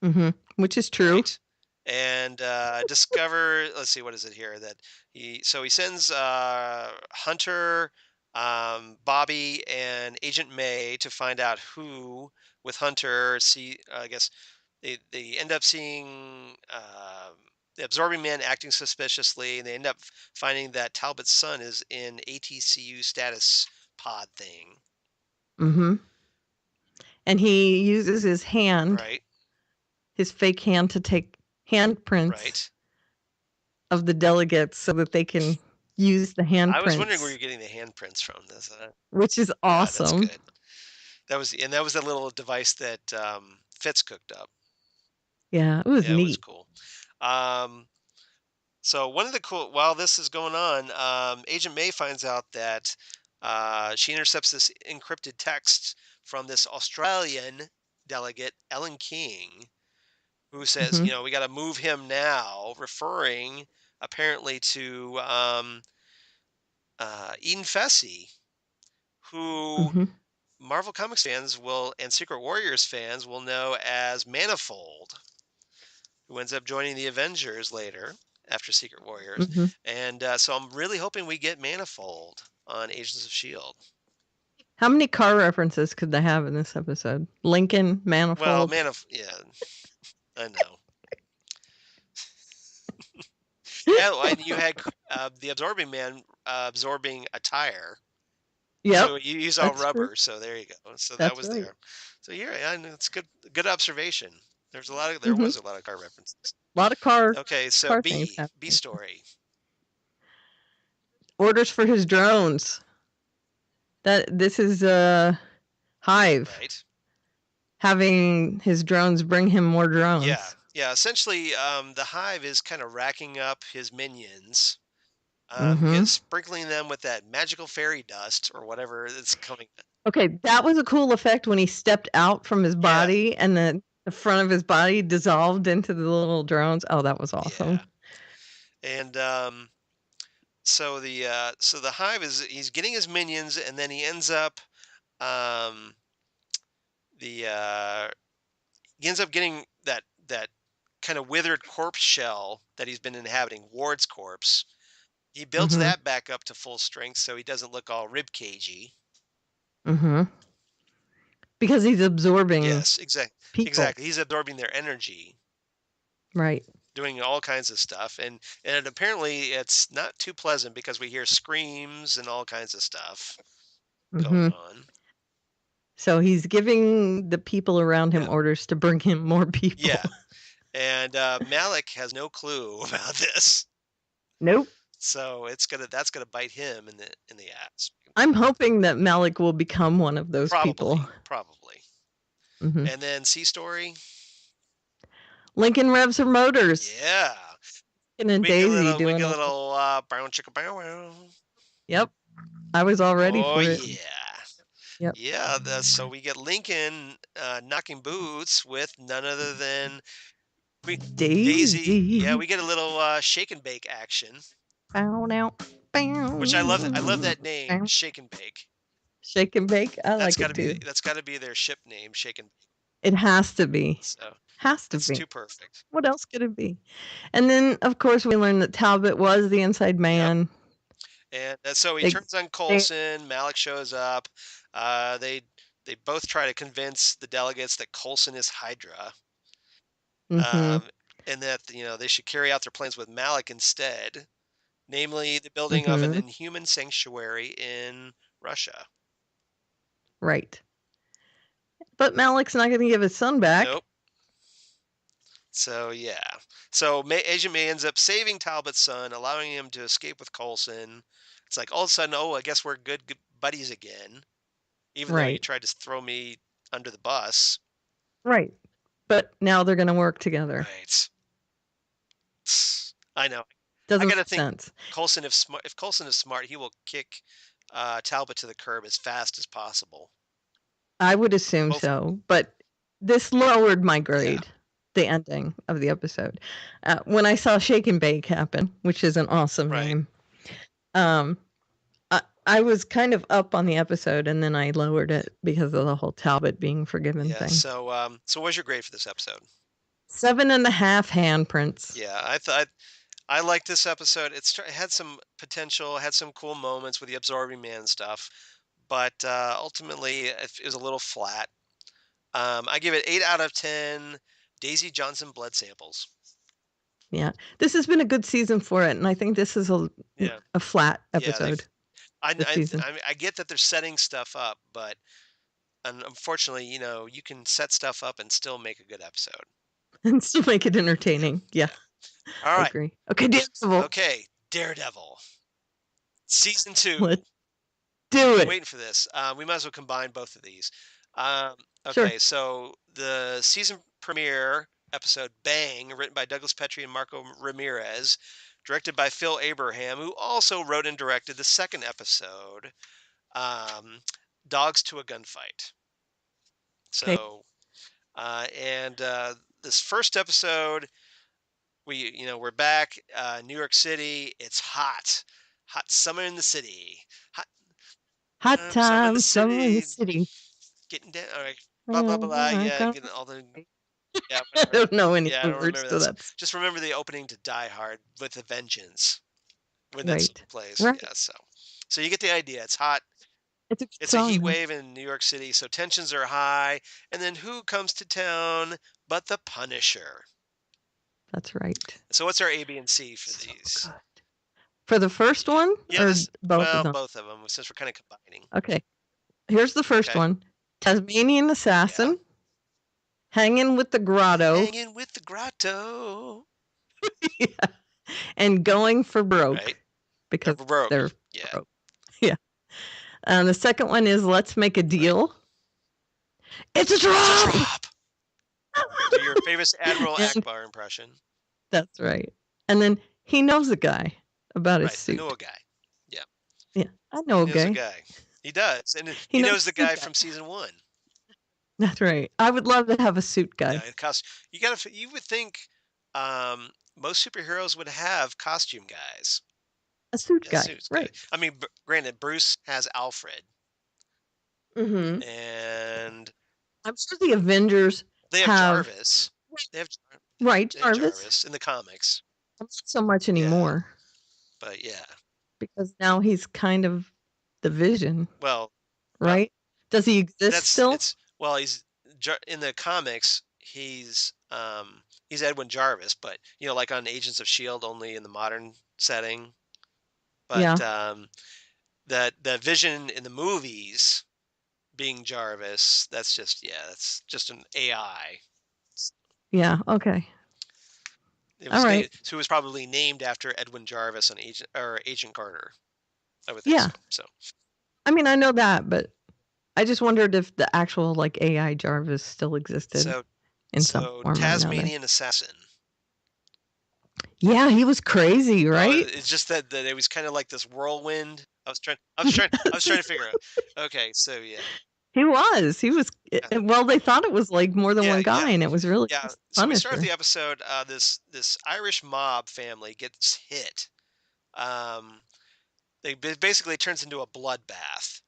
Mm-hmm. Which is true. Right? And discover, let's see, what is it here? That he sends Hunter, Bobby, and Agent May to find out who, with Hunter, I guess they end up seeing the absorbing man acting suspiciously, and they end up finding that Talbot's son is in ATCU status pod thing. Mm-hmm. And he uses his hand, his fake hand, to take handprints of the delegates so that they can use the handprints. I was wondering where you're getting the handprints from. Which is awesome. Yeah, that's good. That was the little device that Fitz cooked up. Yeah, it was neat. It was cool. So one of the while this is going on, Agent May finds out that she intercepts this encrypted text from this Australian delegate, Ellen King, who says, we got to move him now, referring apparently to Ian Fessy, who Marvel Comics fans and Secret Warriors fans will know as Manifold, who ends up joining the Avengers later. after Secret Warriors. Hmm. And so I'm really hoping we get Manifold on Agents of S.H.I.E.L.D. How many car references could they have in this episode? Lincoln, Well, Manifold. yeah, I know. Yeah, and you had the Absorbing Man absorbing a tire. Yep, So you use all that's true. rubber. So there you go. So that That's was right. there. So yeah, it's good observation. There Hmm. was a lot of car references. A lot of Okay, so car things B happening. story. Orders for his drones. This is Hive Right. having his drones bring him more drones. Yeah. Essentially, the Hive is kind of racking up his minions, sprinkling them with that magical fairy dust or whatever that's coming. Okay, that was a cool effect when he stepped out from his body and the front of his body dissolved into the little drones. Oh, that was awesome. Yeah. And so the Hive he's getting his minions, and then he ends up um, the he ends up getting that kind of withered corpse shell that he's been inhabiting, Ward's corpse. He builds Mhm. that back up to full strength so he doesn't look all rib cagey. Mhm. Because he's absorbing Yes, people. exactly. He's absorbing their energy, Right. doing all kinds of stuff, and apparently it's not too pleasant because we hear screams and all kinds of stuff going Mhm. on. So he's giving the people around him Yeah. orders to bring him more people. Yeah. And Malik has no clue about this. Nope. So that's gonna bite him in the ass. I'm hoping that Malik will become one of those people. Probably. Mhm. And then C story. Lincoln revs her motors. Yeah. And then We get Daisy a doing little brown chicka bow wow. Yep. I was all ready Oh for it. yeah. Yep. Yeah, so we get Lincoln knocking boots with none other than Daisy. Yeah, we get a little shake and bake action, Bow now. Bow. which I love. I love that name, Bow. Shake and Bake. Shake and bake. I That's like got it to be too. that's got to be their ship name, Shake and Bake. It has to be. So Has to it's be. too perfect. What else could it be? And then, of course, we learned that Talbot was the inside man. Yep. And so he turns on Coulson. Malik shows up. They both try to convince the delegates that Coulson is Hydra. Mm-hmm. And that they should carry out their plans with Malik instead, namely the building of an inhuman sanctuary in Russia. Right. But Malik's not going to give his son back. Nope. So yeah. So Agent May ends up saving Talbot's son, allowing him to escape with Coulson. It's like all of a sudden, oh, I guess we're good buddies again, even though you tried to throw me under the bus. Right. But now they're going to work together. Right. I know. Doesn't I gotta make think sense. Coulson, if Coulson is smart, he will kick Talbot to the curb as fast as possible. I would assume so, but this lowered my grade. Yeah. The ending of the episode. When I saw Shake and Bake happen, which is an awesome name, I was kind of up on the episode, and then I lowered it because of the whole Talbot being forgiven thing. So what's your grade for this episode? 7.5 handprints. Yeah, I liked this episode. It had some potential, had some cool moments with the Absorbing Man stuff, but ultimately it was a little flat. I give it 8 out of 10 Daisy Johnson blood samples. Yeah, this has been a good season for it, and I think this is a flat episode. I get that they're setting stuff up, but unfortunately, you can set stuff up and still make a good episode. And still make it entertaining. Yeah. All right. I agree. Okay, Daredevil. Okay, Daredevil. Season 2. Let's do it. I'm waiting for this. We might as well combine both of these. Sure. So the season premiere episode, Bang, written by Douglas Petrie and Marco Ramirez, directed by Phil Abraham, who also wrote and directed the second episode, Dogs to a Gunfight. So, this first episode, we're back, New York City. It's hot summer in the city. Hot summer in the city. Getting down. All right. Blah blah blah. Yeah, getting all the. Yeah, I whatever. don't know any Yeah, I don't words, remember so that. that's Just remember the opening to Die Hard with a Vengeance when that's right. plays. Right. Yeah, so you get the idea. It's hot. It's a good It's a heat song, though. wave in New York City, so tensions are high. And then who comes to town but the Punisher? That's right. So what's our A, B, and C for So these? good. For the first Yeah, one yeah. or This both of well, them? both of them since we're kind of combining. Okay. Here's the first Okay. one. Tasmanian Yeah. Assassin, Hanging with the Grotto, Hanging with the Grotto. yeah, and Going for Broke Right. because They're broke. they're Yeah. broke. Yeah. The second one is Let's Make a Deal. It's a It's a drop. drop. Do your famous Admiral And Akbar impression. that's right. And then he knows a guy about his Right. I suit. know a guy. Yeah. Yeah, I know He a knows a guy. guy. He does. And He he knows knows the a suit guy guy. from season 1. That's right. I would love to have a suit guy. Yeah, and you would think most superheroes would have costume guys. A suit Yeah, guy. suits guy. Right. I mean, granted, Bruce has Alfred, Mm-hmm. and I'm sure the Avengers they have Jarvis. They have right, they have Jarvis. Jarvis in the comics. Not so much anymore But yeah. because now he's kind of the Vision, Well, right? Does he exist still? he's in the comics. He's Edwin Jarvis, but like on Agents of S.H.I.E.L.D. only in the modern setting. But Yeah. the Vision in the movies being Jarvis, that's just an AI. Yeah. Okay. It All was right. so it was probably named after Edwin Jarvis on Agent Carter. I would think Yeah. so. I mean, I know that, but I just wondered if the actual like AI Jarvis still existed in some form Tasmanian Assassin. Yeah, he was crazy, right? It's just that it was kind of like this whirlwind. I was trying to figure out. Okay, so yeah. He was. Well, they thought it was like more than one guy, and it was really yeah. just So we start Punisher. the episode. This Irish mob family gets hit. Basically it turns into a bloodbath.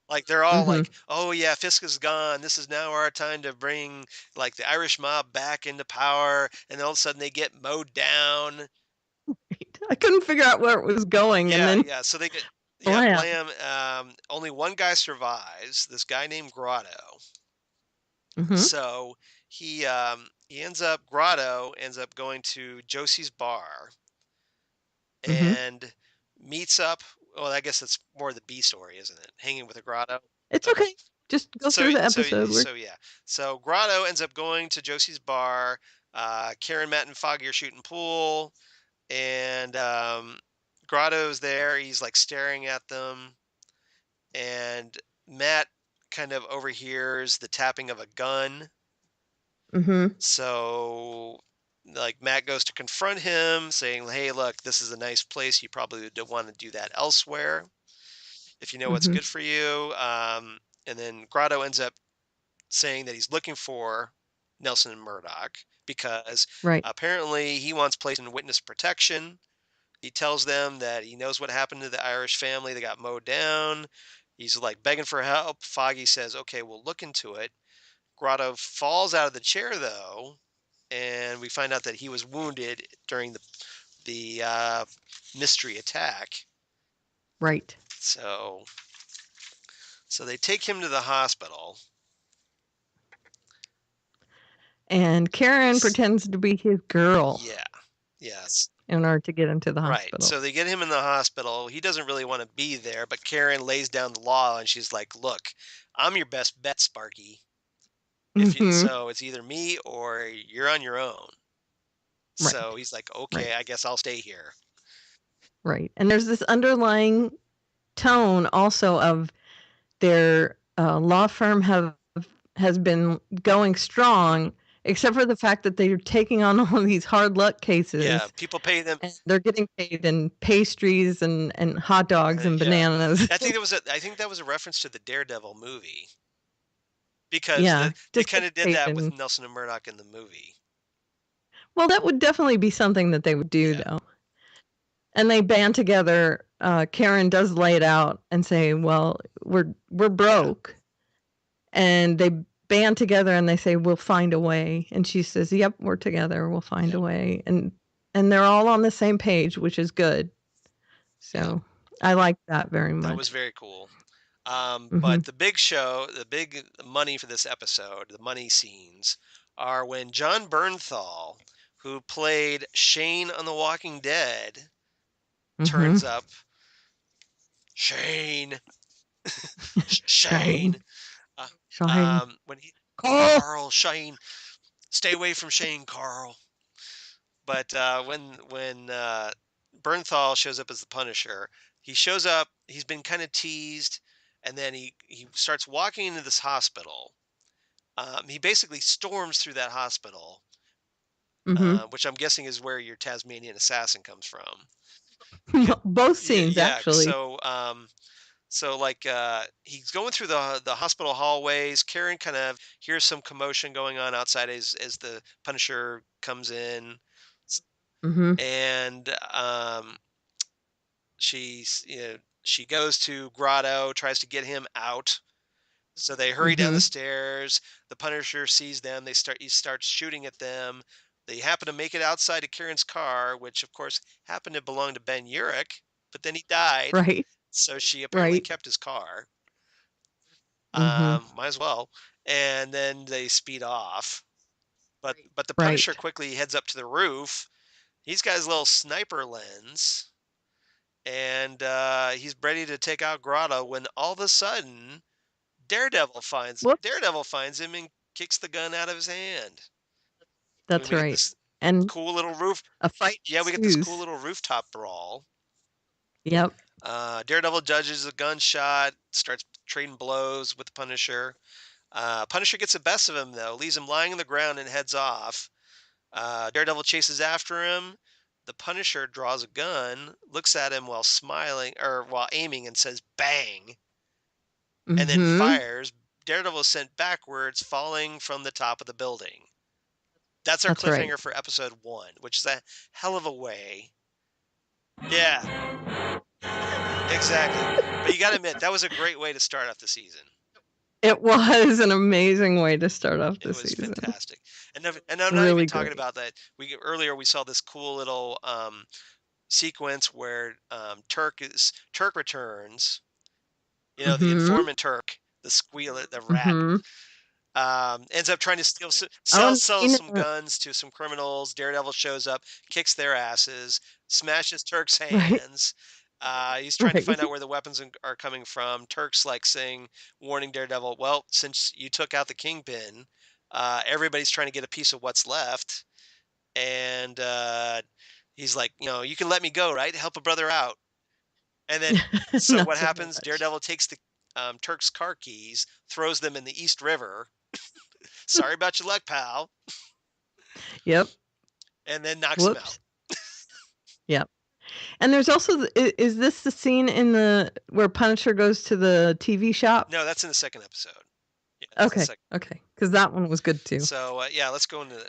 Like they're all like, "Oh yeah, Fisk is gone. This is now our time to bring like the Irish mob back into power." And then all of a sudden they get mowed down. I couldn't figure out where it was going, and then So they get blam. Only one guy survives. This guy named Grotto. So Grotto ends up going to Josie's bar and meets up. Well, I guess it's more the B story, isn't it? Hanging with a Grotto. It's okay. Just go through the episode. So Grotto ends up going to Josie's bar. Karen, Matt, and Foggy are shooting pool, and Grotto's there. He's like staring at them, and Matt kind of overhears the tapping of a gun. So like Matt goes to confront him, saying, "Hey, look, this is a nice place. You probably don't want to do that elsewhere if you know what's good for you." And then Grotto ends up saying that he's looking for Nelson and Murdoch because apparently he wants placed in witness protection. He tells them that he knows what happened to the Irish family that got mowed down. He's like begging for help. Foggy says, "Okay, we'll look into it." Grotto falls out of the chair though, and we find out that he was wounded during the mystery attack. Right. So they take him to the hospital. And Karen pretends to be his girl. Yeah. Yes. In order to get into the hospital. Right. So they get him in the hospital. He doesn't really want to be there, but Karen lays down the law and she's like, "Look, I'm your best bet, Sparky. So it's either me or you're on your own." Right. So he's like, "Okay, I guess I'll stay here." Right. And there's this underlying tone also of their law firm has been going strong, except for the fact that they're taking on all these hard luck cases. Yeah, people pay them. And they're getting paid in pastries and hot dogs and bananas. I think that was a reference to the Daredevil movie. Because they kind of did that with Nelson and Murdoch in the movie. Well, that would definitely be something that they would do, though. And they band together. Karen does lay it out and say, "Well, we're broke," and they band together and they say, "We'll find a way." And she says, "Yep, we're together. We'll find a way." And they're all on the same page, which is good. So I like that very much. That was very cool. Mhm. But the big show, the big money for this episode, the money scenes, are when John Bernthal, who played Shane on The Walking Dead, turns up. Shane. Shane. Shane. When he Carl. Carl, Shane, stay away from Shane, Carl. But when Bernthal shows up as the Punisher, he shows up. He's been kind of teased, and then he starts walking into this hospital. He basically storms through that hospital, which I'm guessing is where your Tasmanian assassin comes from. Both scenes, actually. So like he's going through the hospital hallways. Karen kind of hears some commotion going on outside as the Punisher comes in, and she goes to Grotto, tries to get him out. So they hurry down the stairs. The Punisher sees them. He starts shooting at them. They happen to make it outside of Karen's car, which of course happened to belong to Ben Urich, but then he died. Right. So she apparently kept his car. Might as well. And then they speed off. But the Punisher quickly heads up to the roof. He's got his little sniper lens, and he's ready to take out Grotto when all of a sudden Daredevil finds him and kicks the gun out of his hand. That's right. And cool little roof. A fight. Yeah, we get this cool little rooftop brawl. Yep. Daredevil dodges a gunshot, starts trading blows with the Punisher. Punisher gets the best of him, though, leaves him lying on the ground and heads off. Daredevil chases after him. The Punisher draws a gun, looks at him while smiling or while aiming, and says "bang," and then fires. Daredevil is sent backwards, falling from the top of the building. That's our cliffhanger for episode 1, which is a hell of a way. Yeah, exactly. But you got to admit, that was a great way to start off the season. It was an amazing way to start off the season. It was fantastic. And I'm not even talking about that. Earlier we saw this cool little sequence where Turk returns. You know, the informant Turk, the squealer, the rat. Ends up trying to sell some guns to some criminals. Daredevil shows up, kicks their asses, smashes Turk's hands. He's trying to find out where the weapons are coming from. Turk's like warning Daredevil, well, since you took out the Kingpin, everybody's trying to get a piece of what's left. And he's like, you can let me go, right? Help a brother out. And then, so what happens? Daredevil takes the Turk's car keys, throws them in the East River. Sorry about your luck, pal. Yep. And then knocks him out. Yep. And there's also, is this the scene where Punisher goes to the TV shop? No, that's in the second episode. Yeah, okay. Because that one was good too. So let's go into.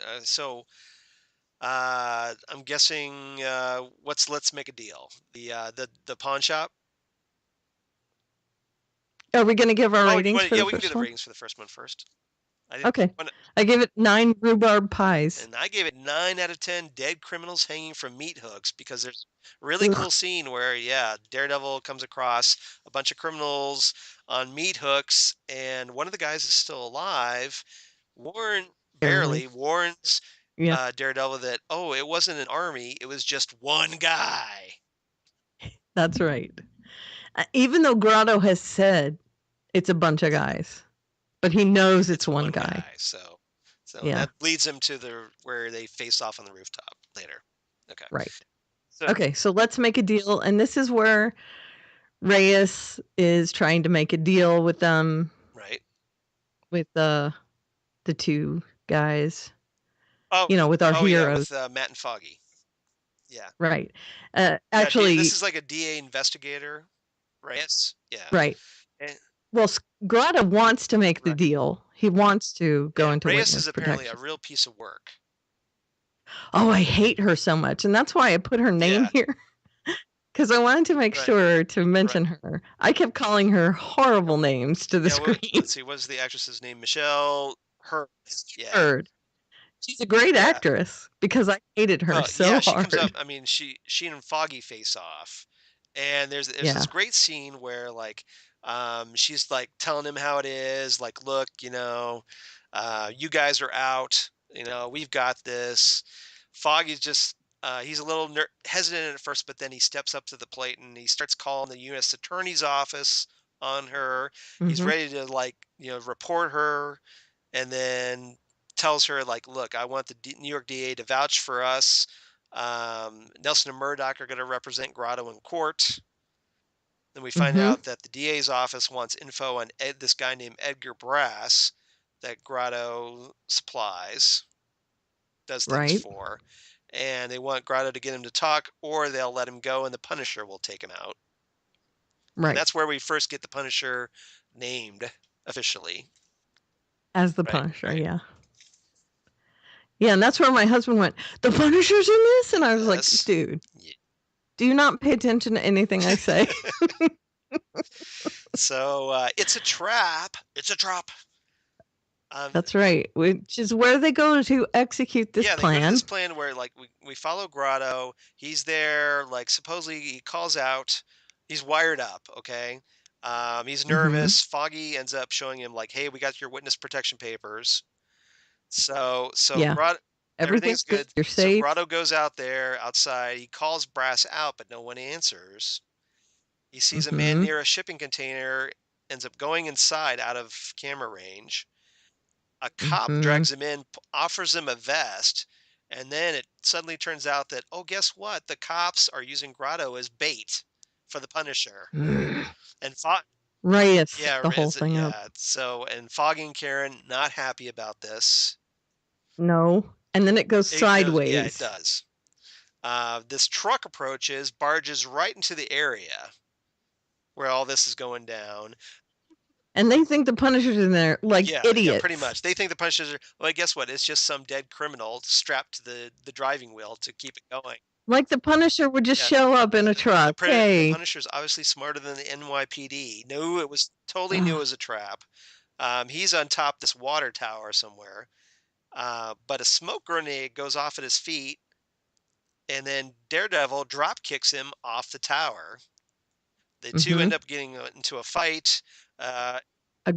I'm guessing let's make a deal. The pawn shop. Are we going to give our ratings? We can do the ratings for the first one first. I gave it 9 rhubarb pies. And I gave it 9 out of 10 dead criminals hanging from meat hooks, because there's a really cool scene where, Daredevil comes across a bunch of criminals on meat hooks, and one of the guys is still alive. Barely warns Daredevil that, it wasn't an army, it was just one guy. That's right. Even though Grotto has said it's a bunch of guys. But he knows it's one guy. So that leads him to where they face off on the rooftop later. Okay. Right. So let's make a deal. And this is where Reyes is trying to make a deal with them. Right. With the 2 guys. With our heroes. With Matt and Foggy. Yeah. Right. Actually, this is like a DA investigator. Reyes. Yeah. Right. Well, Grotto wants to make the deal. He wants to go into Reyes witness is apparently protection. a real piece of Oh, I hate her so much, and that's why I put her name here. because I wanted to make Right. sure to mention her. I kept calling her horrible names to the screen. Let's see, what is the actress's name? Michelle Hurd. Yeah. Hurd. She's a great actress because I hated her so she comes up. hard. I mean, she and Foggy face off, and there's Yeah. this great scene where like she's like telling him how it is. Like, look, you you guys are out. We've got this. Foggy's just he's a little hesitant at first, but then he steps up to the plate and he starts calling the U.S. Attorney's office on her. He's ready to like report her, and then tells her like, look, I want the New York DA to vouch for us. Nelson and Murdoch are going to represent Grotto in court. Then we find out that the DA's office wants info on this guy named Edgar Brass that Grotto supplies, does things for, and they want Grotto to get him to talk, or they'll let him go and the Punisher will take him out. Right. And that's where we first get the Punisher named officially. As the Punisher, yeah. Yeah, and that's where my husband went, the Punisher's in this? And I was like, dude, do you not pay attention to anything I say? So it's a trap. It's a trap. That's right. Which is where they go to execute this plan. They go to this plan where like we follow Grotto. He's there, like supposedly he calls out. He's wired up, okay? He's nervous. Foggy ends up showing him like, hey, we got your witness protection papers. So yeah. Grotto, everything's good. You're so safe. Grotto goes out there outside. He calls Brass out, but no one answers. He sees a man near a shipping container, ends up going inside out of camera range. A cop drags him in, offers him a vest, and then it suddenly turns out that, oh, guess what? The cops are using Grotto as bait for the Punisher. And the whole thing up. So, and Foggy and Karen not happy about this. No. And then it goes sideways. Yeah, it does. This truck approaches, barges right into the area where all this is going down. And they think the Punisher's in there like idiots. Yeah, pretty much. They think the Punisher's well, guess what? It's just some dead criminal strapped to the driving wheel to keep it going. Like the Punisher would just show up in a truck. The Punisher's obviously smarter than the NYPD. Knew it was totally knew it was a trap. He's on top of this water tower somewhere. But a smoke grenade goes off at his feet, and then Daredevil drop kicks him off the tower. The two end up getting into a fight. A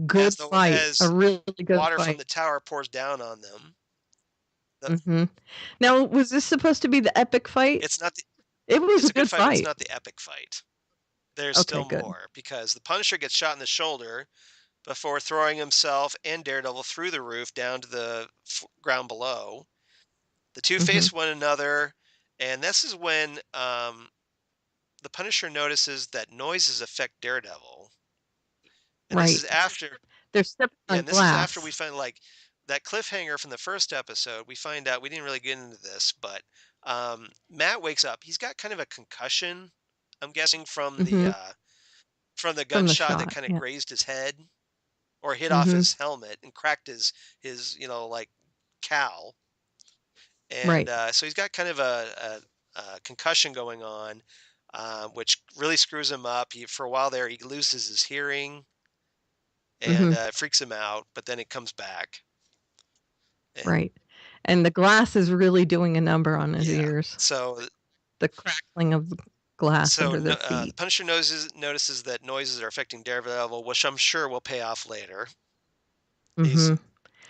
good fight. A really good water fight. From the tower pours down on them. Now, was this supposed to be the epic fight? It's not. It was a good fight. But it's not the epic fight. There's still more because the Punisher gets shot in the shoulder before throwing himself and Daredevil through the roof down to the ground below. The two face one another, and this is when the Punisher notices that noises affect Daredevil. And this is after they're stepping on this glass. is after we find like that cliffhanger from the first episode. We find out we didn't really get into this, but Matt wakes up. He's got kind of a concussion, I'm guessing from the gunshot that kind of grazed his head or hit off his helmet and cracked his like cowl. And so he's got kind of a concussion going on, which really screws him up. For a while there, he loses his hearing, and it freaks him out. But then it comes back. And the glass is really doing a number on his ears. So the crackling of the glass under their feet. The Punisher notices that noises are affecting Daredevil, which I'm sure will pay off later. And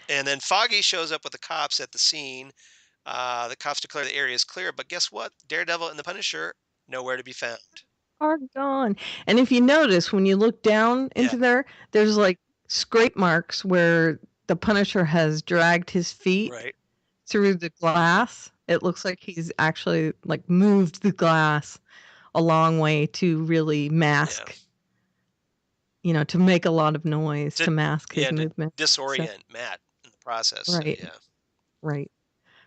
then Foggy shows up with the cops at the scene. The cops declare the area is clear, but guess what? Daredevil and the Punisher nowhere to be found. Are gone. And if you notice, when you look down into there's like scrape marks where the Punisher has dragged his feet through the glass. It looks like he's actually like moved the glass a long way to really mask, to make a lot of noise, to mask his movement. Disorient Matt in the process. Right.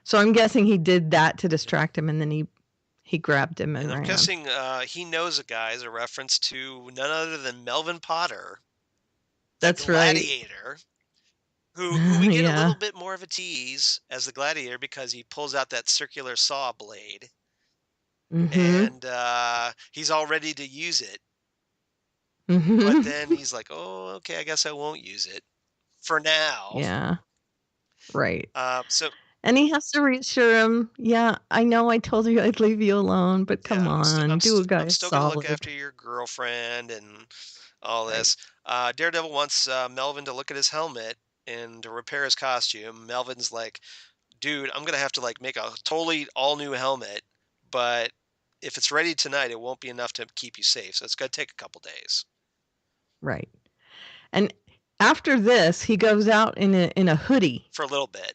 So I'm guessing he did that to distract him, and then he grabbed him and ran. I'm guessing he knows a guy as a reference to none other than Melvin Potter. That's Gladiator, who we get a little bit more of a tease as the Gladiator because he pulls out that circular saw blade. Mm-hmm. and he's all ready to use it. Mm-hmm. But then he's like, "Oh, okay, I guess I won't use it for now." Yeah. Right. So And he has to reassure him, yeah, I know I told you I'd leave you alone, but yeah, come on, do a guy I'm a still gonna look solid. after your girlfriend and all Right. this. Daredevil wants Melvin to look at his helmet and to repair his costume. Melvin's like, "Dude, I'm gonna have to like make a totally all new helmet, but if it's ready tonight, it won't be enough to keep you safe. So it's gonna take a couple days Right. And after this, he goes out in a hoodie. for a little bit,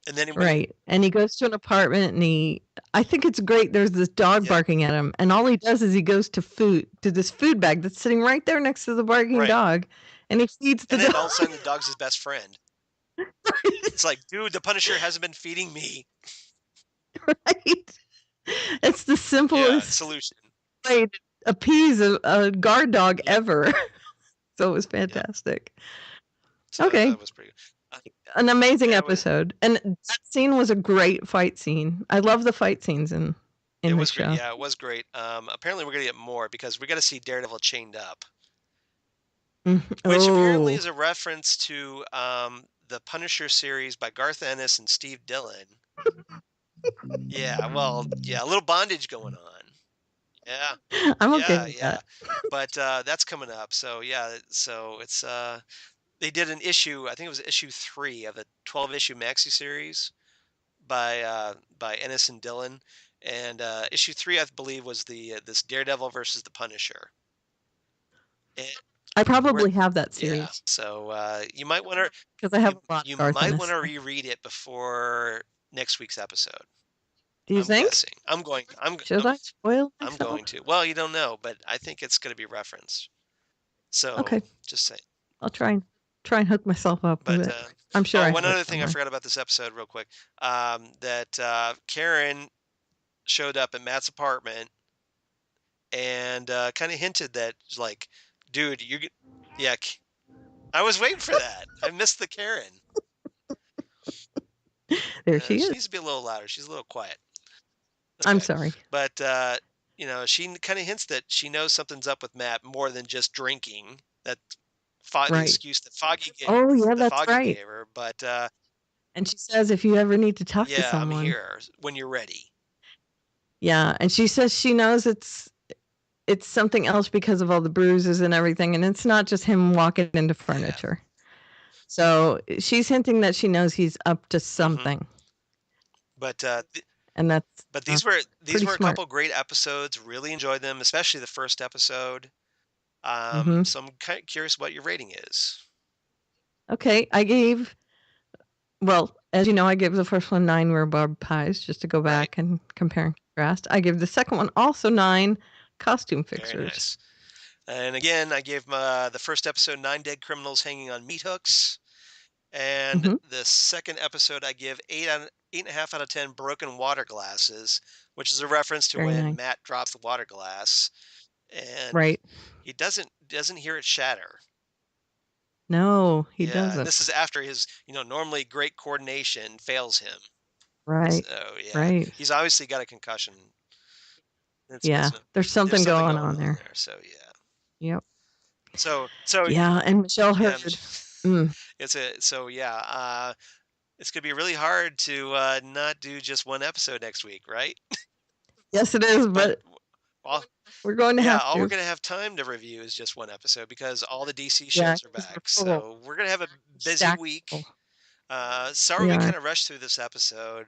and then when he Right. And he goes to an apartment and I think it's great. There's this dog yeah, barking at him. And all he does is he goes to this food bag that's sitting right there next to the barking right, dog. And he feeds the and then dog. all of a sudden the dog's his best friend. It's like, dude, the Punisher hasn't been feeding me. Right. It's the Yeah, simplest solution. way to appease a guard dog Yep. ever. So it was Yep. fantastic. So Okay. that was pretty good. An amazing Yeah, it was, episode. And that scene was a great fight scene. I love the fight scenes in it the was show. great. Yeah, it was great. Apparently we're gonna get more because we got to see Daredevil chained up, which apparently Oh, is a reference to the Punisher series by Garth Ennis and Steve Dillon. Yeah, well, yeah, a little bondage going on. Yeah, I'm okay yeah, with yeah. that. But that's coming up. So yeah, so it's they did an issue, I think it was issue 3 of a 12-issue maxi series by Ennis and Dillon. And issue 3, I believe, was the this Daredevil versus the Punisher. And I where probably have that yeah, series so you might want to because I have a lot you of Garth might Ennis want to stuff. reread it before next week's episode. Do you I'm think? guessing. Should I spoil I'm myself? going to. Well, you don't know, but I think it's going to be referenced. So Okay, just saying. I'll try and hook myself up with But it. I'm sure oh, I one have it other thing I somewhere. forgot about this episode, real quick, that Karen showed up at Matt's apartment and kind of hinted that, like, dude, yeah, I was waiting for that. I missed the Karen. There she She is. needs to be a little louder. She's a little quiet. I'm Okay, sorry. but she kind of hints that she knows something's up with Matt more than just drinking. That the Right. excuse that Oh, yeah, that's Foggy right. gave her, but And she says if you ever need to talk to yeah, I'm someone. here when you're ready. Yeah, and she says she knows it's something else because of all the bruises and everything, and it's not just him walking into furniture. Yeah. So she's hinting that she knows he's up to something. Mm-hmm. But and that's these were smart. a couple great episodes. Really enjoyed them, especially the first episode. Mm-hmm. So I'm kind of curious what your rating is. Okay, as you know, I gave the first one 9 rhubarb pies just to go back and compare and contrast. I gave the second one also 9 costume fixers. Very nice. And again, I gave the first episode 9 dead criminals hanging on meat hooks. And the second episode, I give 8.5 out of 10 broken water glasses, which is a reference to when Matt drops the water glass, and he doesn't hear it shatter. No, he doesn't. And this is after his, normally great coordination fails him. Right. So yeah, right. He's obviously got a concussion. There's something going on there. So yeah. Yep. So yeah, and Michelle Hurd. It's gonna be really hard to not do just one episode next week, right? Yes, it is, but we're going to have to. All we're gonna have time to review is just one episode because all the DC shows are back. So we're gonna have a busy week. Sorry we kind of rushed through this episode,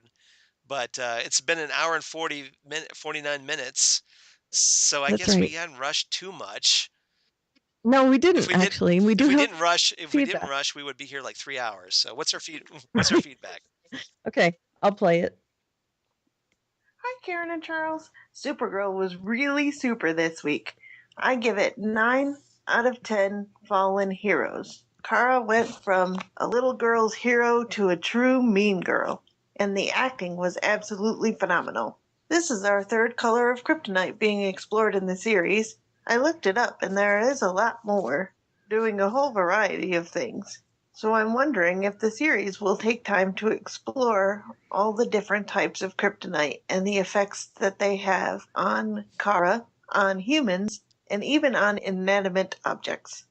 but it's been an hour and 49 minutes. So I guess we hadn't rushed too much. No, we didn't actually. If we didn't rush, we would be here like 3 hours. So what's our feedback? Okay, I'll play it. Hi, Karen and Charles. Supergirl was really super this week. I give it 9 out of 10 fallen heroes. Kara went from a little girl's hero to a true mean girl, and the acting was absolutely phenomenal. This is our third color of kryptonite being explored in the series. I looked it up, and there is a lot more, doing a whole variety of things. So I'm wondering if the series will take time to explore all the different types of kryptonite and the effects that they have on Kara, on humans, and even on inanimate objects.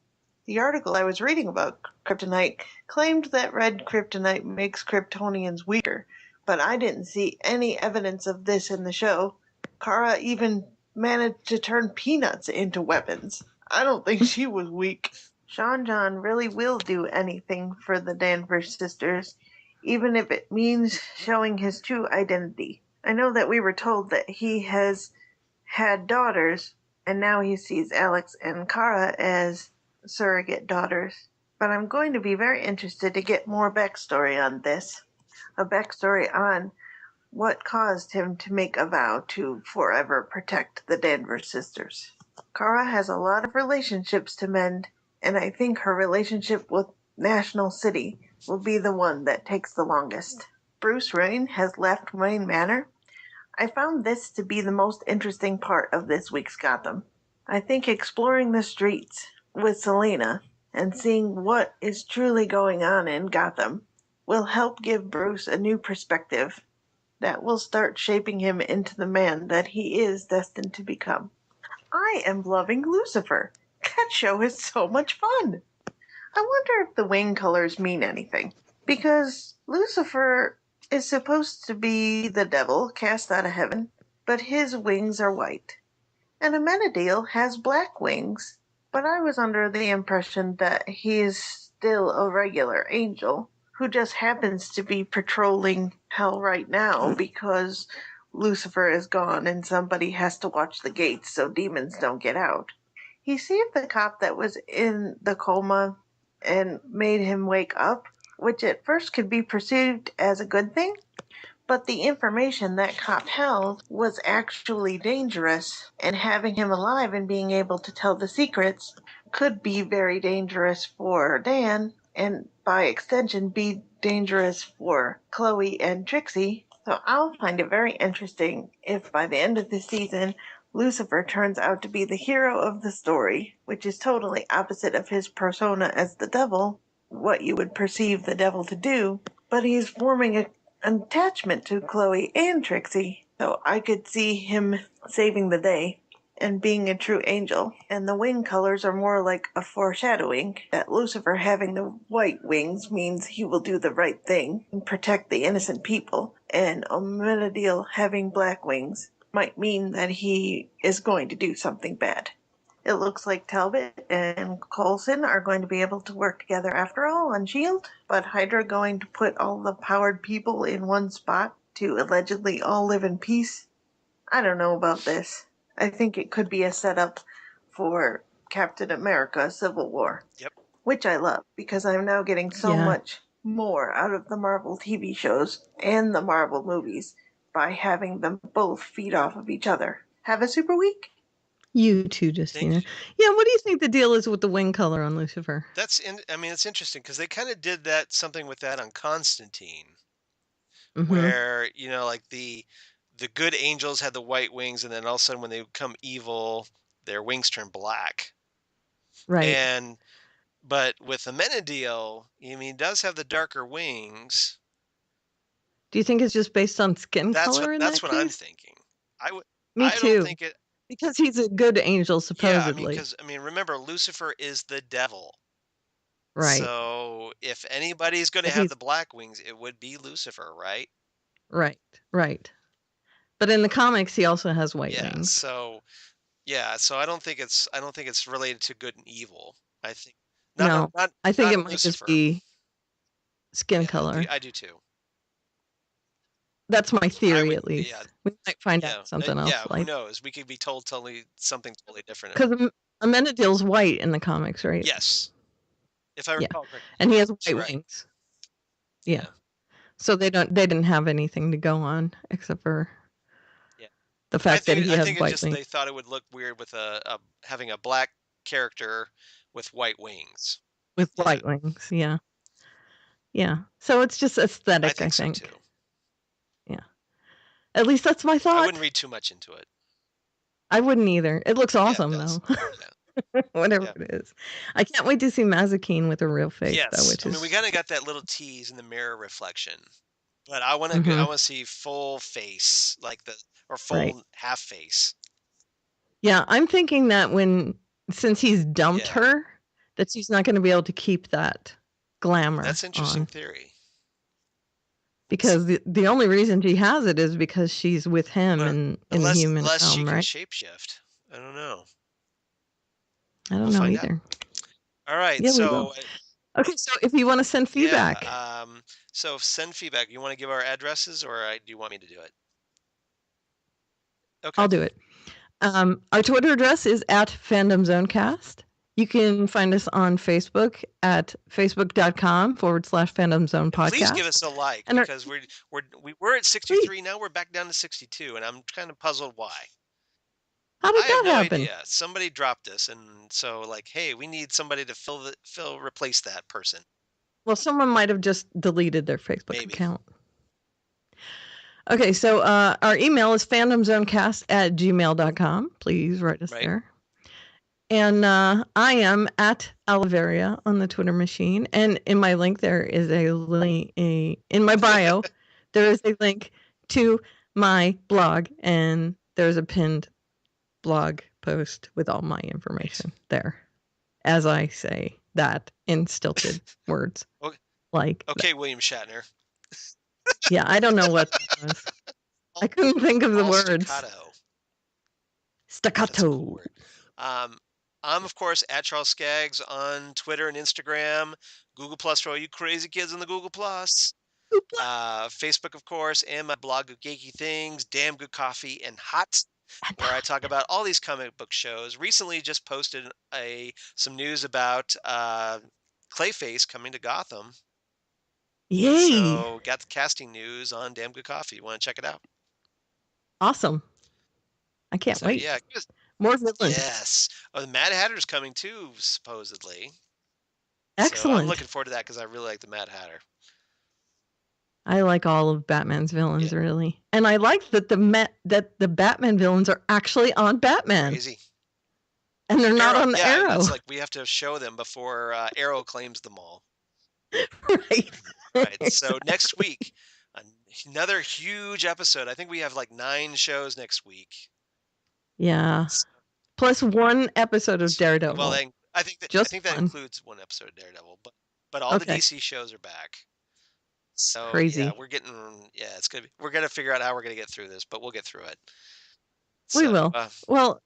The article I was reading about kryptonite claimed that red kryptonite makes Kryptonians weaker, but I didn't see any evidence of this in the show. Kara even managed to turn peanuts into weapons. I don't think she was weak. Sean John really will do anything for the Danvers sisters, even if it means showing his true identity. I know that we were told that he has had daughters, and now he sees Alex and Kara as surrogate daughters. But I'm going to be very interested to get more backstory on this. A backstory on what caused him to make a vow to forever protect the Danvers sisters. Kara has a lot of relationships to mend, and I think her relationship with National City will be the one that takes the longest. Bruce Wayne has left Wayne Manor. I found this to be the most interesting part of this week's Gotham. I think exploring the streets with Selena and seeing what is truly going on in Gotham will help give Bruce a new perspective that will start shaping him into the man that he is destined to become. I am loving Lucifer. That show is so much fun. I wonder if the wing colors mean anything. Because Lucifer is supposed to be the devil cast out of heaven, but his wings are white. And Amenadiel has black wings, but I was under the impression that he is still a regular angel who just happens to be patrolling hell right now because Lucifer is gone and somebody has to watch the gates so demons don't get out. He saved the cop that was in the coma and made him wake up, which at first could be perceived as a good thing, but the information that cop held was actually dangerous, and having him alive and being able to tell the secrets could be very dangerous for Dan, and by extension be dangerous for Chloe and Trixie. So I'll find it very interesting if by the end of the season Lucifer turns out to be the hero of the story, which is totally opposite of his persona as the devil, what you would perceive the devil to do, but he's forming an attachment to Chloe and Trixie, so I could see him saving the day and being a true angel. And the wing colors are more like a foreshadowing that Lucifer having the white wings means he will do the right thing and protect the innocent people, and Amenadiel having black wings might mean that he is going to do something bad. It looks like Talbot and Coulson are going to be able to work together after all on S.H.I.E.L.D., but Hydra going to put all the powered people in one spot to allegedly all live in peace? I don't know about this. I think it could be a setup for Captain America Civil War. Yep. Which I love because I'm now getting so much more out of the Marvel TV shows and the Marvel movies by having them both feed off of each other. Have a super week. You too, Justina. Yeah, what do you think the deal is with the wing color on Lucifer? It's interesting because they kind of did something with that on Constantine, where like the good angels had the white wings, and then all of a sudden when they become evil, their wings turn black. Right. But with Amenadiel, he does have the darker wings. Do you think it's just based on skin color? That's what I'm thinking. Me I too. don't think it. Because he's a good angel, supposedly. Yeah, remember, Lucifer is the devil. Right. So if anybody's going to have the black wings, it would be Lucifer, right? Right. But in the comics, he also has white wings. So I don't think it's related to good and evil. I think I think it might just be skin color. I do too. That's my theory, at least. We might find out something else. Who knows? We could be told something totally different. Because Amenadiel's white in the comics, right? Yes. If I recall correctly. And he has white wings. Yeah. So they didn't have anything to go on except for the fact that he has white wings. They thought it would look weird with having a black character with white wings. With white wings, yeah. So it's just aesthetic, I think. So too. Yeah. At least that's my thought. I wouldn't read too much into it. I wouldn't either. It looks awesome, though. Whatever Yeah. it is. I can't wait to see Mazikeen with a real face, though, Yes, which I is mean we kind of got that little tease in the mirror reflection, but I want to Mhm. I want to see full face, like or Right. full half face. Yeah, I'm thinking that since he's dumped Yeah. her, that she's not going to be able to keep that glamour That's an interesting on. theory. Because the only reason she has it is because she's with him But in the human unless she realm, can right? shapeshift. I don't know. I don't We'll know find either. All right, Yeah, we so will. Okay, so if you want to send feedback, yeah, so send feedback. You want to give our addresses, or do you want me to do it? Okay. I'll do it. Our Twitter address is @FandomZonecast. You can find us on Facebook at facebook.com/FandomZonePodcast. Please give us a like, And because we were at 63, now we're back down to 62, and I'm kind of puzzled why. How did I have that no happen? idea. Somebody dropped us, and so like, hey, we need somebody to replace that person. Well, someone might have just deleted their Facebook Maybe. account. Okay, so our email is fandomzonecast@gmail.com. Please write us there. And I am at Oliveria on the Twitter machine. And in my link, there is a link. In my bio, there is a link to my blog, and there's a pinned blog post with all my information there, as I say that in stilted words. Okay. Like okay, that. William Shatner. Yeah, I don't know what that was. I couldn't think of the words. Staccato. I'm of course at Charles Skaggs on Twitter and Instagram, Google Plus for all you crazy kids on the Google Plus, Facebook of course, and my blog of geeky things, Damn Good Coffee and Hot, where I talk about all these comic book shows. Recently just posted some news about Clayface coming to Gotham. Yay! So got the casting news on Damn Good Coffee. Want to check it out? Awesome. I can't wait. Yeah, more villains. Yes. Oh, the Mad Hatter's coming too, supposedly. Excellent. So I'm looking forward to that because I really like the Mad Hatter. I like all of Batman's villains, really, and I like that the Batman villains are actually on Batman. Crazy. And they're not on Arrow. It's like we have to show them before Arrow claims them all. Right. Right. So next week, another huge episode. I think we have like 9 shows next week. Yeah. Plus one episode of Daredevil. Well, I think that includes one episode of Daredevil, but all the DC shows are back. So crazy. Yeah, it's gonna be. We're gonna figure out how we're gonna get through this, but we'll get through it. We will. Well,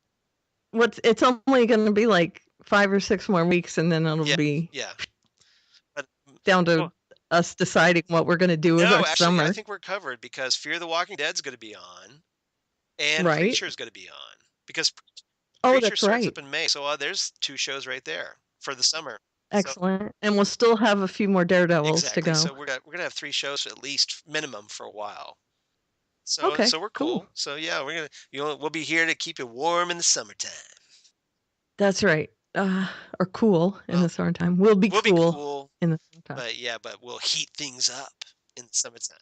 it's only gonna be like 5 or 6 more weeks, and then it'll be down to us deciding what we're gonna do with our summer. I think we're covered because Fear the Walking Dead's gonna be on, and Preacher's gonna be on because Preacher starts up in May. So there's 2 shows right there for the summer. Excellent. And we'll still have a few more Daredevils to go. So we're gonna have 3 shows at least minimum for a while. So so we're cool. So yeah, we'll be here to keep you warm in the summertime. That's right. Or cool in the summertime. We'll be cool in the summertime. But we'll heat things up in the summertime.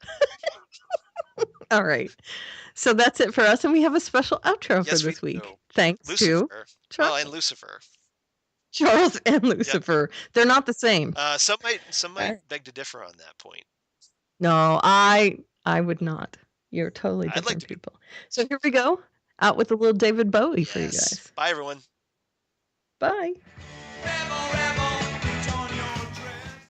All right. So that's it for us, and we have a special outro for this week. Thanks Lucifer. to Charles. And Lucifer. Charles and Lucifer. Yep. They're not the same. Some might beg to differ on that point. No, I would not. You're totally different people. So here we go. Out with a little David Bowie for you guys. Bye, everyone. Bye.